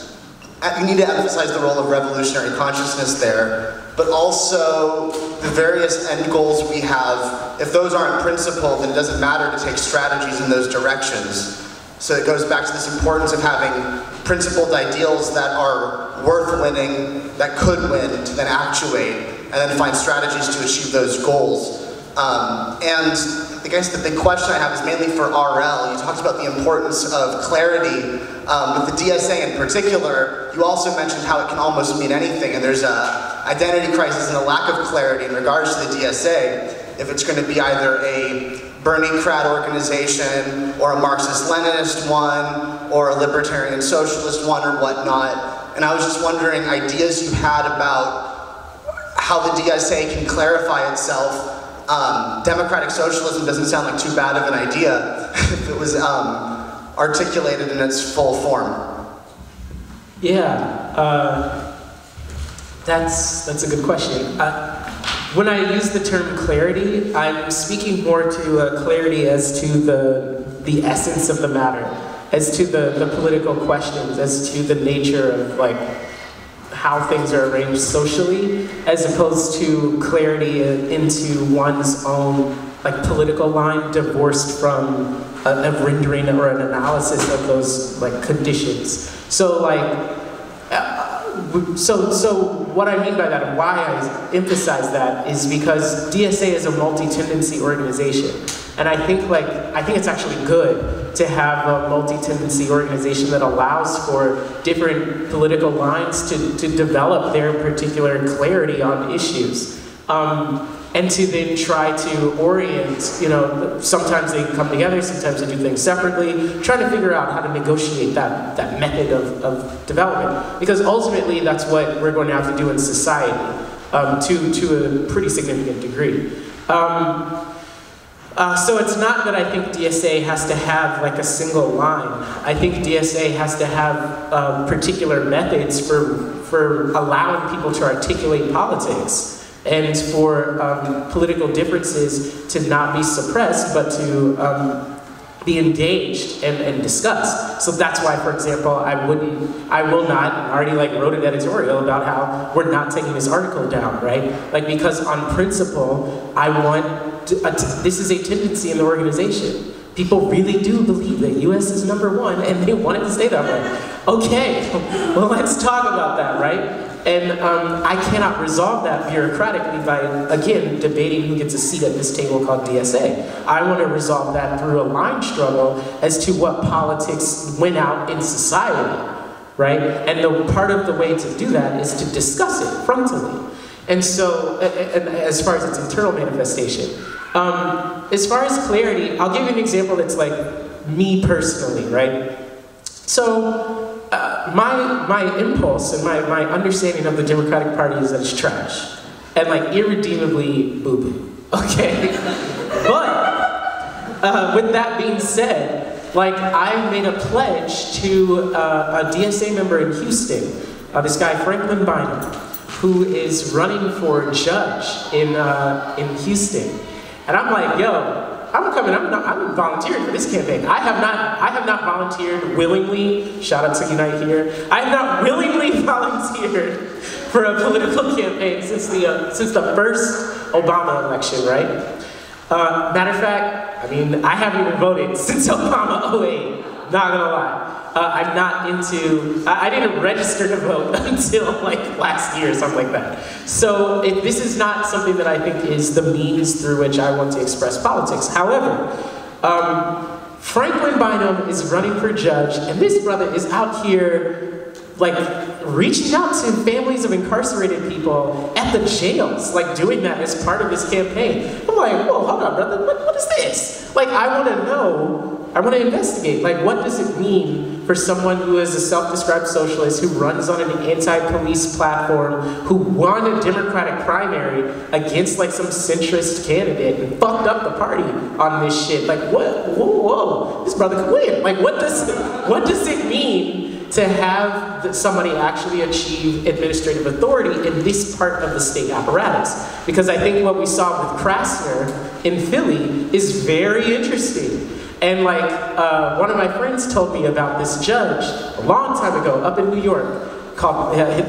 you need to emphasize the role of revolutionary consciousness there, but also the various end goals we have. If those aren't principled, then it doesn't matter to take strategies in those directions. So it goes back to this importance of having principled ideals that are worth winning, that could win, to then actuate, and then find strategies to achieve those goals. And I guess the big question I have is mainly for RL. You talked about the importance of clarity. With the DSA in particular, you also mentioned how it can almost mean anything, and there's a identity crisis and a lack of clarity in regards to the DSA. If it's going to be either a Bernie Crowd organization, or a Marxist-Leninist one, or a libertarian socialist one, or whatnot. And I was just wondering ideas you had about how the DSA can clarify itself. Democratic socialism doesn't sound like too bad of an idea if it was articulated in its full form. Yeah, that's a good question. When I use the term clarity, I'm speaking more to clarity as to the essence of the matter, as to the political questions, as to the nature of like how things are arranged socially, as opposed to clarity into one's own like political line divorced from a rendering or an analysis of those like conditions. So like, so what I mean by that and why I emphasize that is because DSA is a multi-tendency organization. And I think it's actually good to have a multi-tendency organization that allows for different political lines to develop their particular clarity on issues. And to then try to orient, you know, sometimes they come together, sometimes they do things separately, trying to figure out how to negotiate that method of development. Because ultimately, that's what we're going to have to do in society to a pretty significant degree. So it's not that I think DSA has to have like a single line. I think DSA has to have particular methods for allowing people to articulate politics and for political differences to not be suppressed, but to be engaged and discussed. So that's why, for example, I will not, I already like wrote an editorial about how we're not taking this article down, right? Like, because on principle, I want, this is a tendency in the organization. People really do believe that US is #1 and they want it to stay that way. Okay, well let's talk about that, right? And I cannot resolve that bureaucratically by, again, debating who gets a seat at this table called DSA. I want to resolve that through a line struggle as to what politics win out in society, right? And part of the way to do that is to discuss it frontally. And so, and as far as its internal manifestation. As far as clarity, I'll give you an example that's like me personally, right? So, my impulse and my understanding of the Democratic Party is that it's trash and like irredeemably boo-boo, okay? But with that being said, like I made a pledge to a DSA member in Houston, this guy Franklin Bynum, who is running for judge in Houston, and I'm like, yo, I'm volunteering for this campaign. I have not volunteered willingly. Shout out to Unite here. I have not willingly volunteered for a political campaign since the first Obama election, right? Matter of fact, I mean, I haven't even voted since Obama 08. Not gonna lie. I'm not into, I didn't register to vote until like last year or something like that. So this is not something that I think is the means through which I want to express politics. However, Franklin Bynum is running for judge, and this brother is out here like reaching out to families of incarcerated people at the jails, like doing that as part of his campaign. I'm like, whoa, hold on, brother, what is this? Like, I want to know, I want to investigate, like, what does it mean for someone who is a self-described socialist who runs on an anti-police platform, who won a Democratic primary against like some centrist candidate and fucked up the party on this shit? Like, what? Whoa, this brother could win. Like, what does it mean to have somebody actually achieve administrative authority in this part of the state apparatus? Because I think what we saw with Krasner in Philly is very interesting. And like, one of my friends told me about this judge a long time ago up in New York.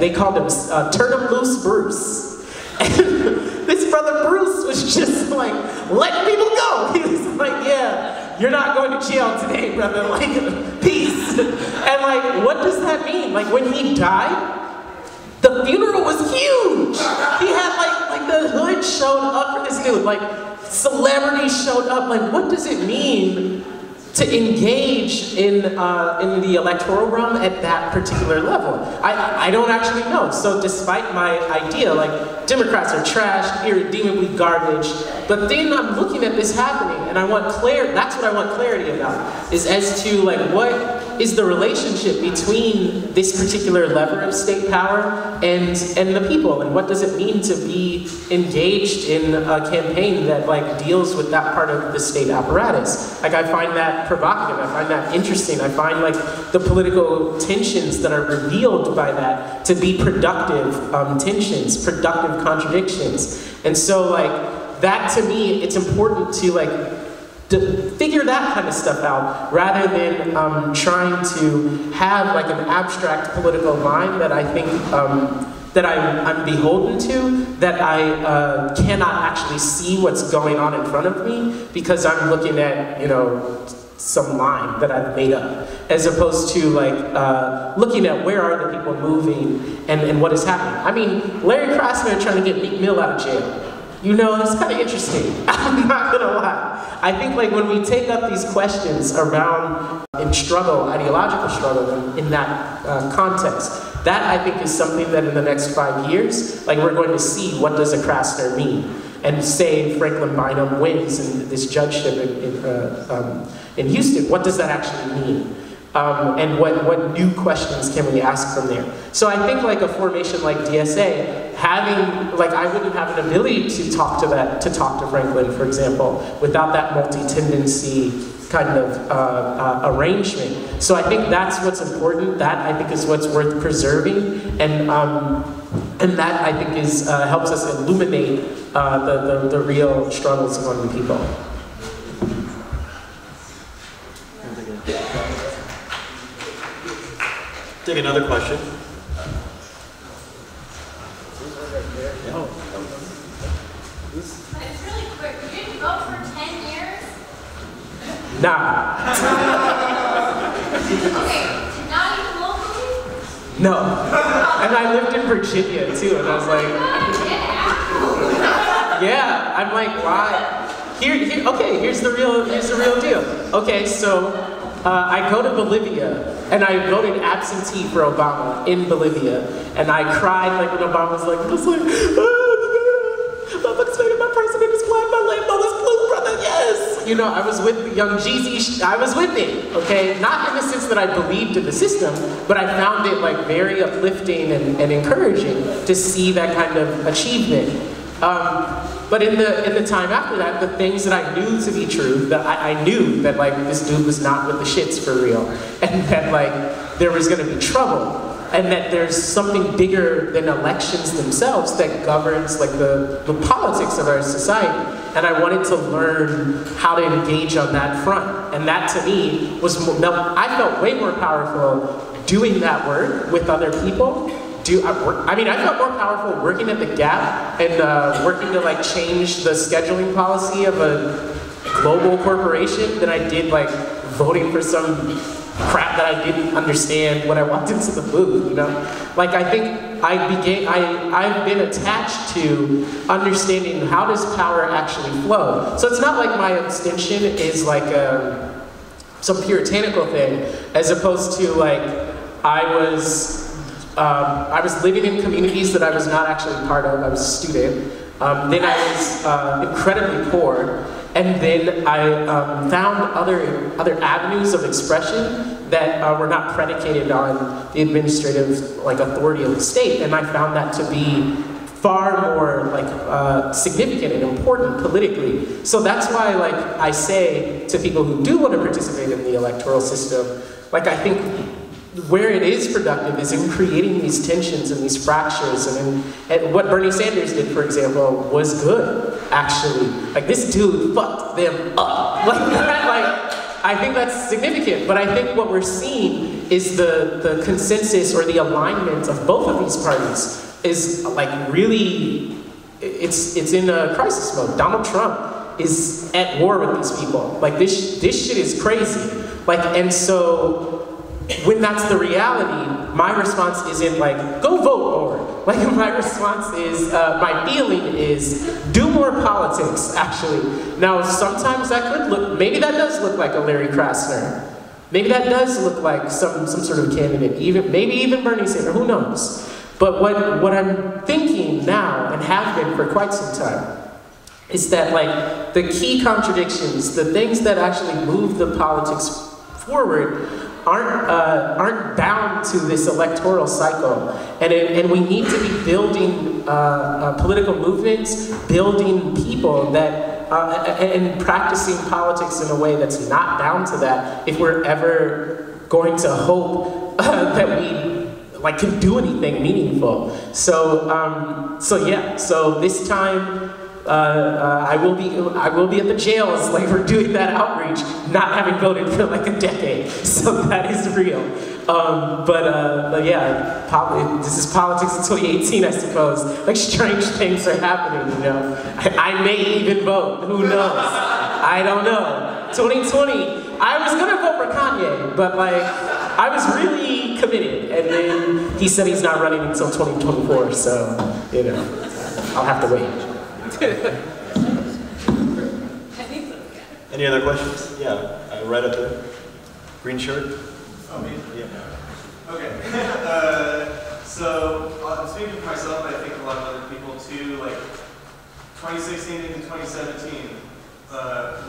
They called him Turn 'em Loose Bruce. And this brother Bruce was just like, let people go. He was like, yeah, you're not going to jail today, brother. Like, peace. And like, what does that mean? Like, when he died, the funeral was huge. He had like the hood showed up for this dude. Like, celebrities showed up. Like, what does it mean to engage in the electoral realm at that particular level? I don't actually know. So despite my idea, like, Democrats are trash, irredeemably garbage, but then I'm looking at this happening and I want clarity. That's what I want clarity about, is as to like, what is the relationship between this particular lever of state power and the people, and what does it mean to be engaged in a campaign that like deals with that part of the state apparatus? Like, I find that provocative, I find that interesting, I find like the political tensions that are revealed by that to be productive tensions, productive contradictions. And so like, that to me, it's important to like, to figure that kind of stuff out, rather than trying to have like an abstract political line that I think that I'm beholden to, that I cannot actually see what's going on in front of me because I'm looking at, you know, some line that I've made up, as opposed to like looking at where are the people moving and what is happening. I mean, Larry Krasner trying to get Meek Mill out of jail. You know, it's kind of interesting. I'm not gonna lie. I think like when we take up these questions around in struggle, ideological struggle in that context, that I think is something that in the next 5 years, like we're going to see what does a Krasner mean. And say Franklin Bynum wins in this judgeship in Houston, what does that actually mean? And what new questions can we ask from there? So I think like a formation like DSA, having, like I wouldn't have an ability to talk to Franklin, for example, without that multi-tendency kind of arrangement. So I think that's what's important. That I think is what's worth preserving, and that I think is helps us illuminate the real struggles among the people. Take another question. It's really quick. You didn't vote for 10 years? Nah. Okay, not even locally? No. And I lived in Virginia too, and I was like, yeah. I'm like, why? Okay. Here's the real deal. Okay, so I go to Bolivia, and I voted absentee for Obama in Bolivia, and I cried like when Obama was like, my president is black, my rainbow is blue, brother, yes! You know, I was with young Jeezy, I was with it, okay? Not in the sense that I believed in the system, but I found it like very uplifting and encouraging to see that kind of achievement. But in the time after that, the things that I knew to be true, that I knew that like this dude was not with the shits for real, and that like there was gonna be trouble, and that there's something bigger than elections themselves that governs like the politics of our society. And I wanted to learn how to engage on that front. And that to me was, I felt way more powerful doing that work with other people. I felt more powerful working at the Gap and working to like change the scheduling policy of a global corporation than I did like voting for some crap that I didn't understand when I walked into the booth, you know? Like I think I've been attached to understanding how does power actually flow. So it's not like my abstention is like some puritanical thing, as opposed to like I was living in communities that I was not actually part of. I was a student. Then I was incredibly poor. And then I found other avenues of expression that were not predicated on the administrative like authority of the state, and I found that to be far more like significant and important politically. So that's why like I say to people who do want to participate in the electoral system, like I think where it is productive is in creating these tensions and these fractures, and what Bernie Sanders did, for example, was good, actually. Like, this dude fucked them up. Like, I think that's significant, but I think what we're seeing is the consensus or the alignment of both of these parties is, like, really, it's in a crisis mode. Donald Trump is at war with these people. Like, this shit is crazy. Like, and so, when that's the reality, my response isn't like, go vote more. Like, my response is, my feeling is, do more politics, actually. Now, sometimes that could look, maybe that does look like a Larry Krasner. Maybe that does look like some sort of candidate, maybe even Bernie Sanders, who knows? But what I'm thinking now, and have been for quite some time, is that like, the key contradictions, the things that actually move the politics forward, aren't bound to this electoral cycle, and we need to be building political movements, building people that and practicing politics in a way that's not bound to that. If we're ever going to hope that we like can do anything meaningful, so yeah. So this time, I will be at the jails like for doing that outreach, not having voted for like a decade. So that is real. But yeah, this is politics in 2018, I suppose. Like strange things are happening, you know. I may even vote. Who knows? I don't know. 2020, I was gonna vote for Kanye, but like I was really committed, and then he said he's not running until 2024. So you know, I'll have to wait. Any other questions? Yeah, right up there. Green shirt. Oh, me? Yeah. Okay. So, speaking for myself, I think a lot of other people too, like 2016 into 2017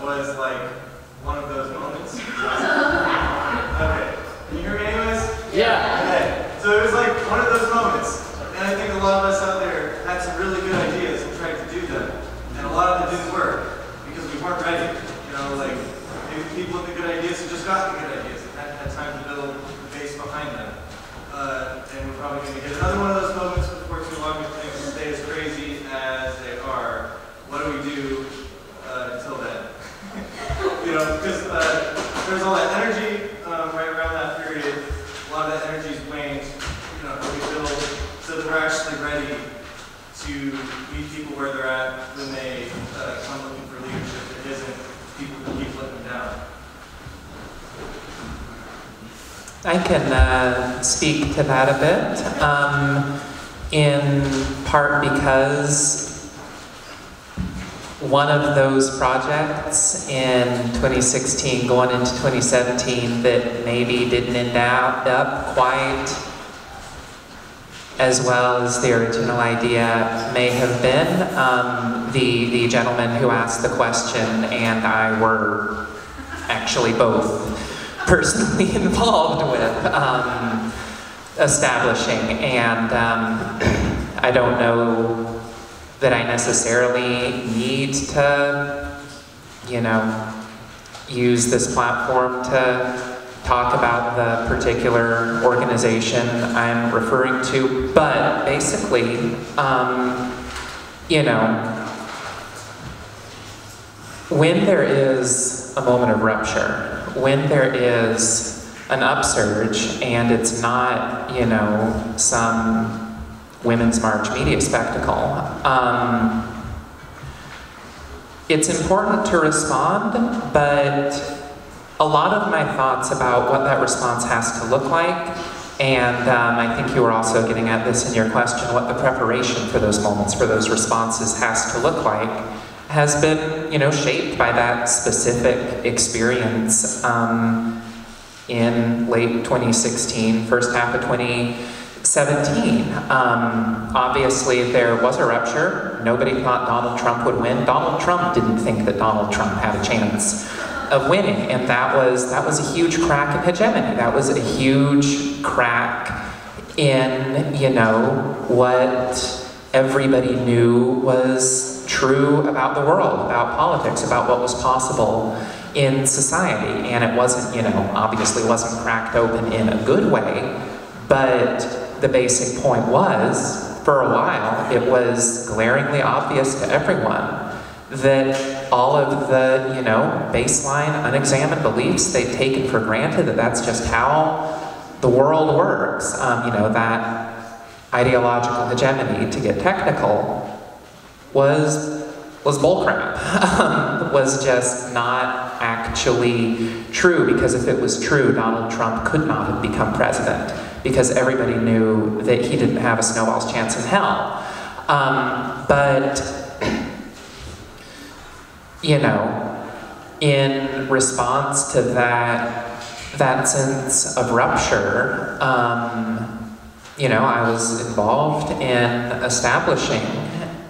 was like one of those moments. Okay. Can you hear me anyways? Yeah. Okay. So it was like one of those moments. And I think a lot of us out there had some really good ideas and tried to do them. And a lot of them didn't work because we weren't ready. You know, like maybe people with the good ideas who just got the good ideas and hadn't had time to build the base behind them. And we're probably going to get another one of those moments before too long if things stay as crazy as they are. What do we do until then? You know, because there's all that energy right around that period. A lot of that energy's waned. You know, we build so that we're actually ready to meet people where they're at when they come looking for leadership. It isn't people who keep letting them down. I can speak to that a bit, in part because one of those projects in 2016 going into 2017 that maybe didn't end up quite as well as the original idea may have been. The gentleman who asked the question and I were actually both personally involved with establishing, and I don't know that I necessarily need to, you know, use this platform to talk about the particular organization I'm referring to, but basically, you know, when there is a moment of rupture, when there is an upsurge, and it's not, you know, some Women's March media spectacle, it's important to respond, but a lot of my thoughts about what that response has to look like, and I think you were also getting at this in your question, what the preparation for those moments, for those responses has to look like, has been, you know, shaped by that specific experience in late 2016, first half of 2017. Obviously, there was a rupture. Nobody thought Donald Trump would win. Donald Trump didn't think that Donald Trump had a chance of winning, and that was a huge crack in hegemony. That was a huge crack in, you know, what everybody knew was true about the world, about politics, about what was possible in society. And it wasn't, you know, obviously wasn't cracked open in a good way, but the basic point was, for a while, it was glaringly obvious to everyone that all of the, you know, baseline unexamined beliefs they'd taken for granted, that that's just how the world works, you know, that ideological hegemony, to get technical, was bullcrap, was just not actually true, because if it was true, Donald Trump could not have become president, because everybody knew that he didn't have a snowball's chance in hell. But, you know, in response to that sense of rupture, you know, I was involved in establishing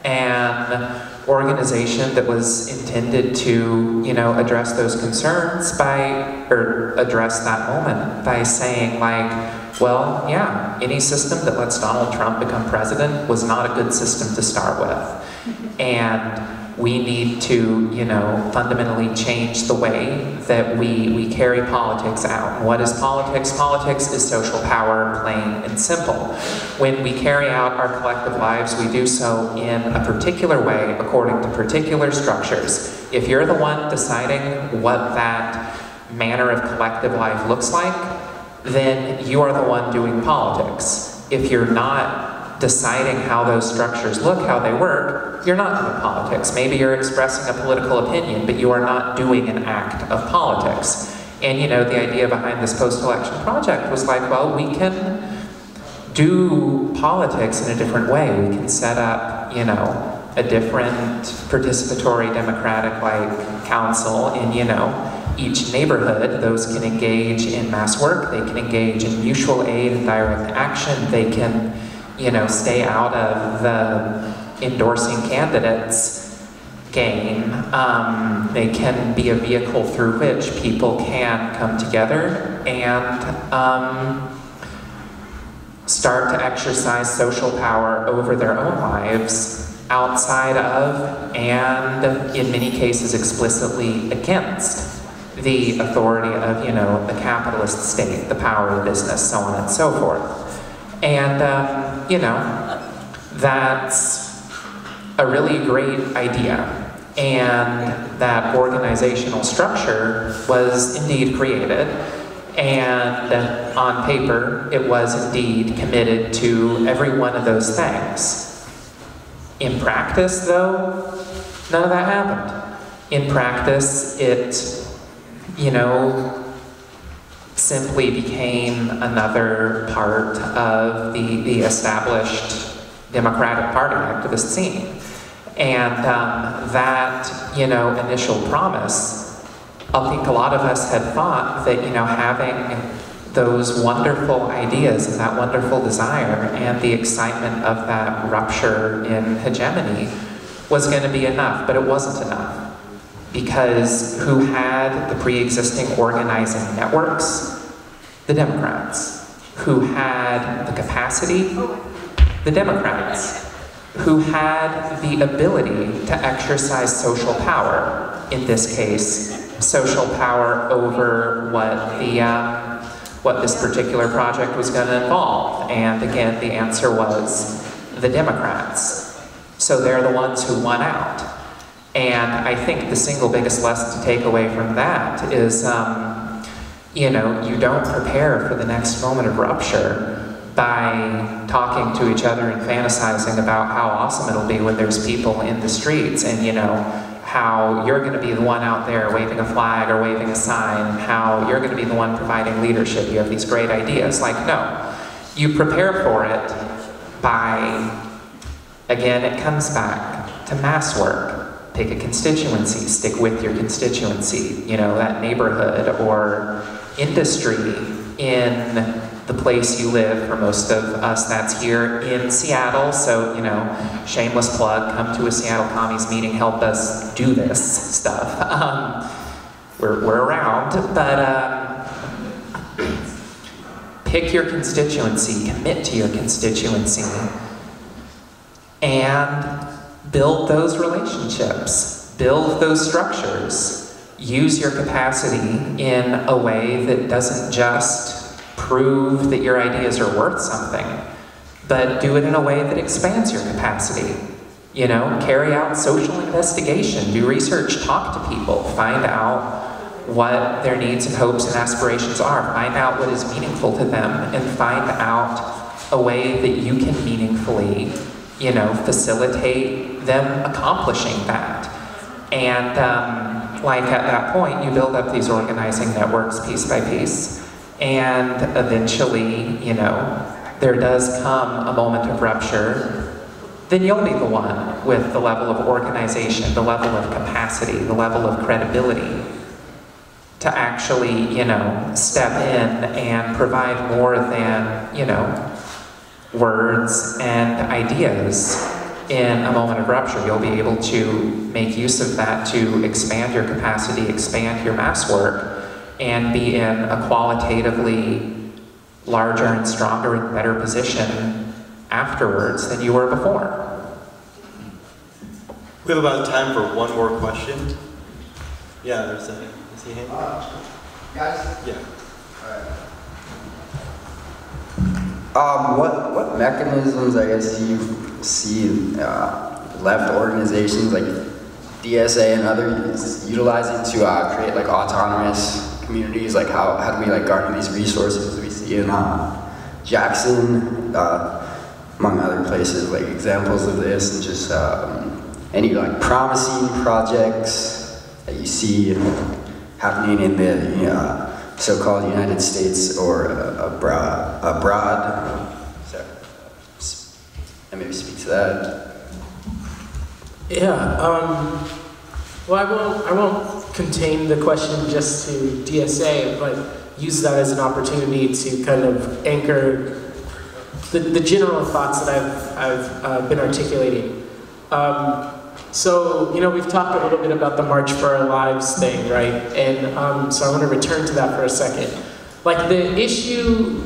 an organization that was intended to, you know, address those concerns or address that moment by saying, like, well, yeah, any system that lets Donald Trump become president was not a good system to start with. And we need to, fundamentally change the way that we carry politics out. And what is politics? Politics is social power, plain and simple. When we carry out our collective lives, we do so in a particular way, according to particular structures. If you're the one deciding what that manner of collective life looks like, then you are the one doing politics. If you're not deciding how those structures look, how they work, you're not doing politics. Maybe you're expressing a political opinion, but you are not doing an act of politics. And the idea behind this post-election project was like, well, we can do politics in a different way. We can set up, a different participatory democratic council in, each neighborhood. Those can engage in mass work, they can engage in mutual aid and direct action, they can, stay out of the endorsing candidates game. They can be a vehicle through which people can come together and start to exercise social power over their own lives outside of, and in many cases explicitly against, the authority of, the capitalist state, the power of business, so on and so forth. And, that's a really great idea. And that organizational structure was indeed created. And on paper, it was indeed committed to every one of those things. In practice, though, none of that happened. In practice, it, simply became another part of the established Democratic Party activist scene. And that, initial promise, I think a lot of us had thought that, having those wonderful ideas and that wonderful desire and the excitement of that rupture in hegemony was going to be enough, but it wasn't enough. Because who had the pre-existing organizing networks? The Democrats. Who had the capacity? The Democrats. Who had the ability to exercise social power, in this case, social power over what this particular project was going to involve. And again, the answer was the Democrats. So they're the ones who won out. And I think the single biggest lesson to take away from that is, you don't prepare for the next moment of rupture by talking to each other and fantasizing about how awesome it'll be when there's people in the streets and, how you're going to be the one out there waving a flag or waving a sign, and how you're going to be the one providing leadership. You have these great ideas. Like, no. You prepare for it by, again, it comes back to mass work. Pick a constituency, stick with your constituency, that neighborhood or industry in the place you live. For most of us, that's here in Seattle, so, shameless plug, come to a Seattle Commies meeting, help us do this stuff. We're around, but pick your constituency, commit to your constituency, and build those relationships, build those structures, use your capacity in a way that doesn't just prove that your ideas are worth something, but do it in a way that expands your capacity. Carry out social investigation, do research, talk to people, find out what their needs and hopes and aspirations are, find out what is meaningful to them, and find out a way that you can meaningfully facilitate them accomplishing that. And at that point, you build up these organizing networks piece by piece. And eventually, there does come a moment of rupture. Then you'll be the one with the level of organization, the level of capacity, the level of credibility to actually, step in and provide more than, words and ideas. In a moment of rupture, you'll be able to make use of that to expand your capacity, expand your mass work, and be in a qualitatively larger and stronger and better position afterwards than you were before. We have about time for one more question. Yeah, there's a hand. Guys? Yeah. What mechanisms, I guess, do you see left organizations like DSA and others utilizing to create like autonomous communities? Like how do we like garner these resources we see in Jackson, among other places, like examples of this, and just any like promising projects that you see happening in the so-called United States or abroad. So, and maybe speak to that. Yeah. Well, I won't contain the question just to DSA, but use that as an opportunity to kind of anchor the general thoughts that I've been articulating. So, we've talked a little bit about the March for Our Lives thing, right? And so I want to return to that for a second. Like the issue,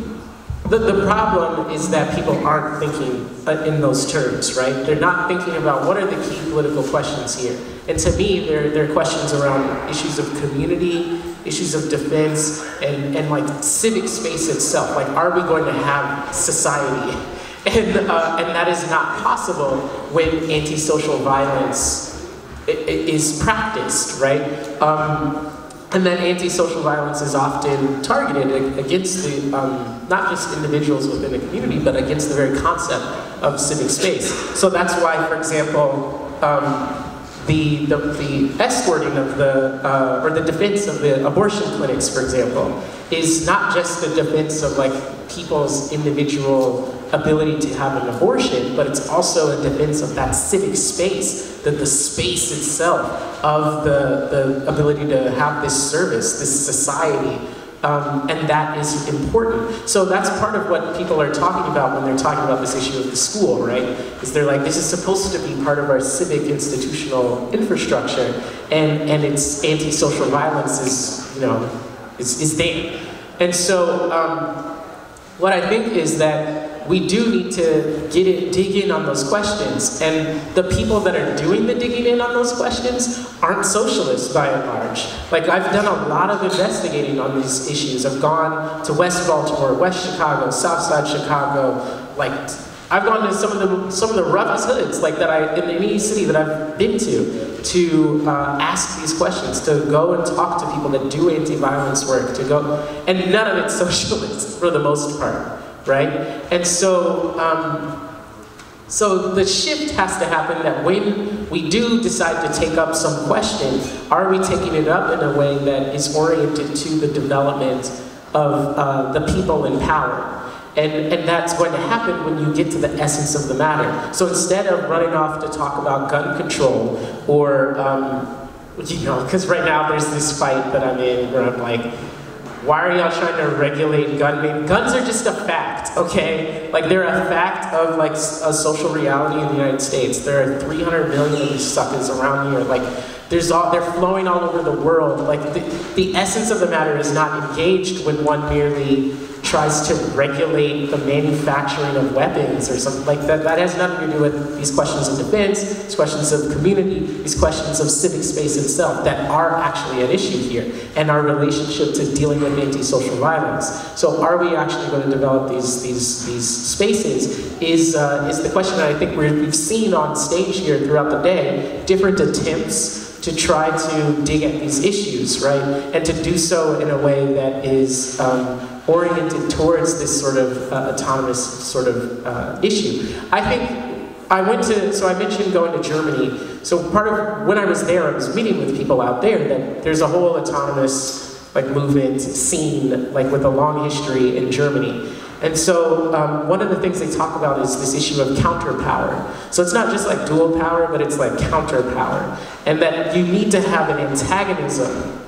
the problem is that people aren't thinking in those terms, right? They're not thinking about what are the key political questions here. And to me, they're questions around issues of community, issues of defense, and like civic space itself. Like, are we going to have society? And that is not possible when antisocial violence is practiced, right? And that antisocial violence is often targeted against the, not just individuals within the community, but against the very concept of civic space. So that's why, for example, the escorting of or the defense of the abortion clinics, for example, is not just the defense of like people's individual ability to have an abortion, but it's also a defense of that civic space, that the space itself of the ability to have this service, this society, and that is important. So that's part of what people are talking about when they're talking about this issue of the school, right? Is they're like, this is supposed to be part of our civic institutional infrastructure, and it's antisocial violence is there. And so what I think is that we do need to dig in on those questions, and the people that are doing the digging in on those questions aren't socialists by and large. Like, I've done a lot of investigating on these issues. I've gone to West Baltimore, West Chicago, South Side Chicago. Like, I've gone to some of the roughest hoods, like in any city that I've been to ask these questions, to go and talk to people that do anti-violence work, and none of it's socialist for the most part. Right? And so, so the shift has to happen that when we do decide to take up some question, are we taking it up in a way that is oriented to the development of the people in power? And that's going to happen when you get to the essence of the matter. So instead of running off to talk about gun control or, because right now there's this fight that I'm in where I'm like, why are y'all trying to regulate guns are just a fact, okay? Like, they're a fact of like a social reality in the United States. There are 300 million of these suckers around here. Like, they're flowing all over the world. Like, the essence of the matter is not engaged when one merely tries to regulate the manufacturing of weapons or something like that. That has nothing to do with these questions of defense, these questions of community, these questions of civic space itself that are actually at issue here, and our relationship to dealing with antisocial violence. So are we actually going to develop these spaces is the question that I think we've seen on stage here throughout the day, different attempts to try to dig at these issues, right? And to do so in a way that is oriented towards this sort of autonomous sort of issue. I think I mentioned going to Germany. So part of, when I was there, I was meeting with people out there that there's a whole autonomous like movement scene, like with a long history in Germany. And so one of the things they talk about is this issue of counterpower. So it's not just like dual power, but it's like counterpower. And that you need to have an antagonism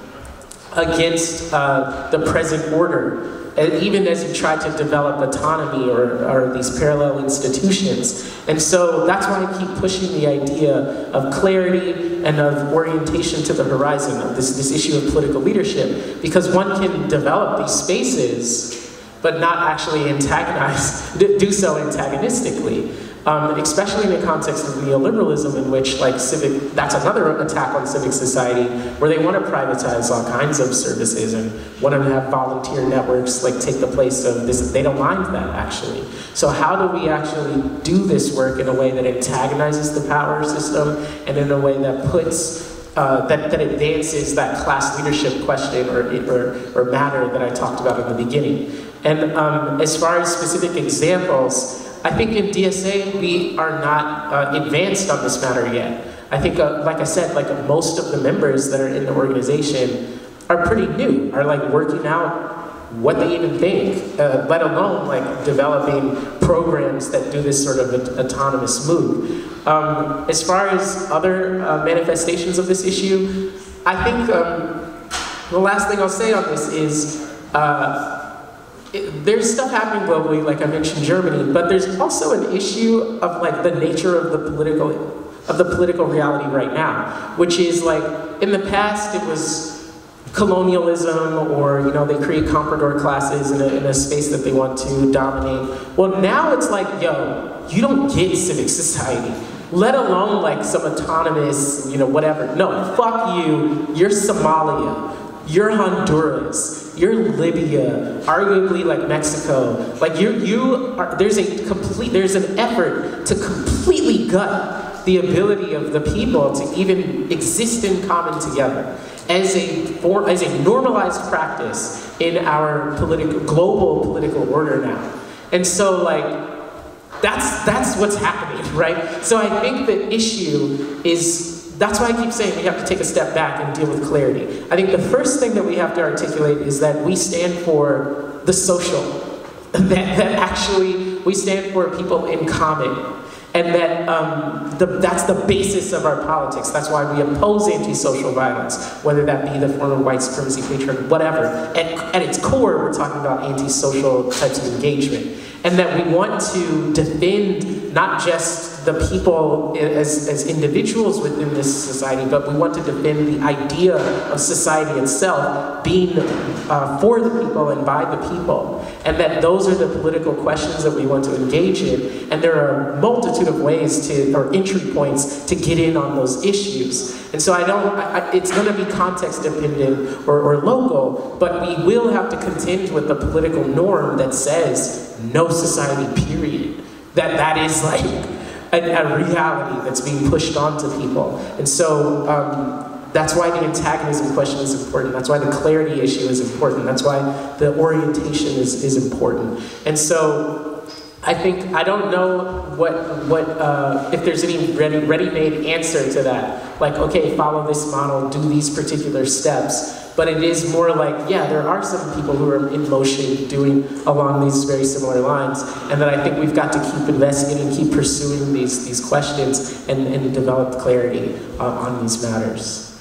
against the present order, even as you try to develop autonomy or these parallel institutions. And so that's why I keep pushing the idea of clarity and of orientation to the horizon, of this issue of political leadership, because one can develop these spaces but not actually do so antagonistically. especially in the context of neoliberalism, in which like that's another attack on civic society, where they want to privatize all kinds of services and want to have volunteer networks like take the place of this. They don't mind that, actually. So how do we actually do this work in a way that antagonizes the power system and in a way that puts that advances that class leadership question or matter that I talked about in the beginning? And as far as specific examples, I think in DSA we are not advanced on this matter yet. I think, like I said, like most of the members that are in the organization are pretty new, are like working out what they even think, let alone like developing programs that do this sort of autonomous move. As far as other manifestations of this issue, I think the last thing I'll say on this is there's stuff happening globally, like I mentioned Germany, but there's also an issue of like the nature of the political reality right now, which is like in the past it was colonialism, or they create comprador classes in a space that they want to dominate. Well, now it's like, yo, you don't get civic society, let alone like some autonomous, whatever. No, fuck you. You're Somalia. You're Honduras. You're Libya. Arguably like Mexico. Like there's an effort to completely gut the ability of the people to even exist in common together as a normalized practice in our global political order now. And so like, that's what's happening, right? So I think the issue is, that's why I keep saying we have to take a step back and deal with clarity. I think the first thing that we have to articulate is that we stand for the social, that actually we stand for people in common. And that that's the basis of our politics. That's why we oppose anti-social violence, whether that be the form of white supremacy, patriarchy, whatever. At its core, we're talking about anti-social types of engagement. And that we want to defend not just the people as individuals within this society, but we want to defend the idea of society itself being for the people and by the people. And that those are the political questions that we want to engage in. And there are a multitude of ways or entry points to get in on those issues. And so it's going to be context dependent or local, but we will have to contend with the political norm that says no society, period. That is like a reality that's being pushed onto people. And so that's why the antagonism question is important. That's why the clarity issue is important. That's why the orientation is important. And so I don't know if there's any ready-made answer to that. Like, okay, follow this model, do these particular steps. But it is more like, yeah, there are some people who are in motion doing along these very similar lines. And that I think we've got to keep investigating, keep pursuing these questions and develop clarity on these matters.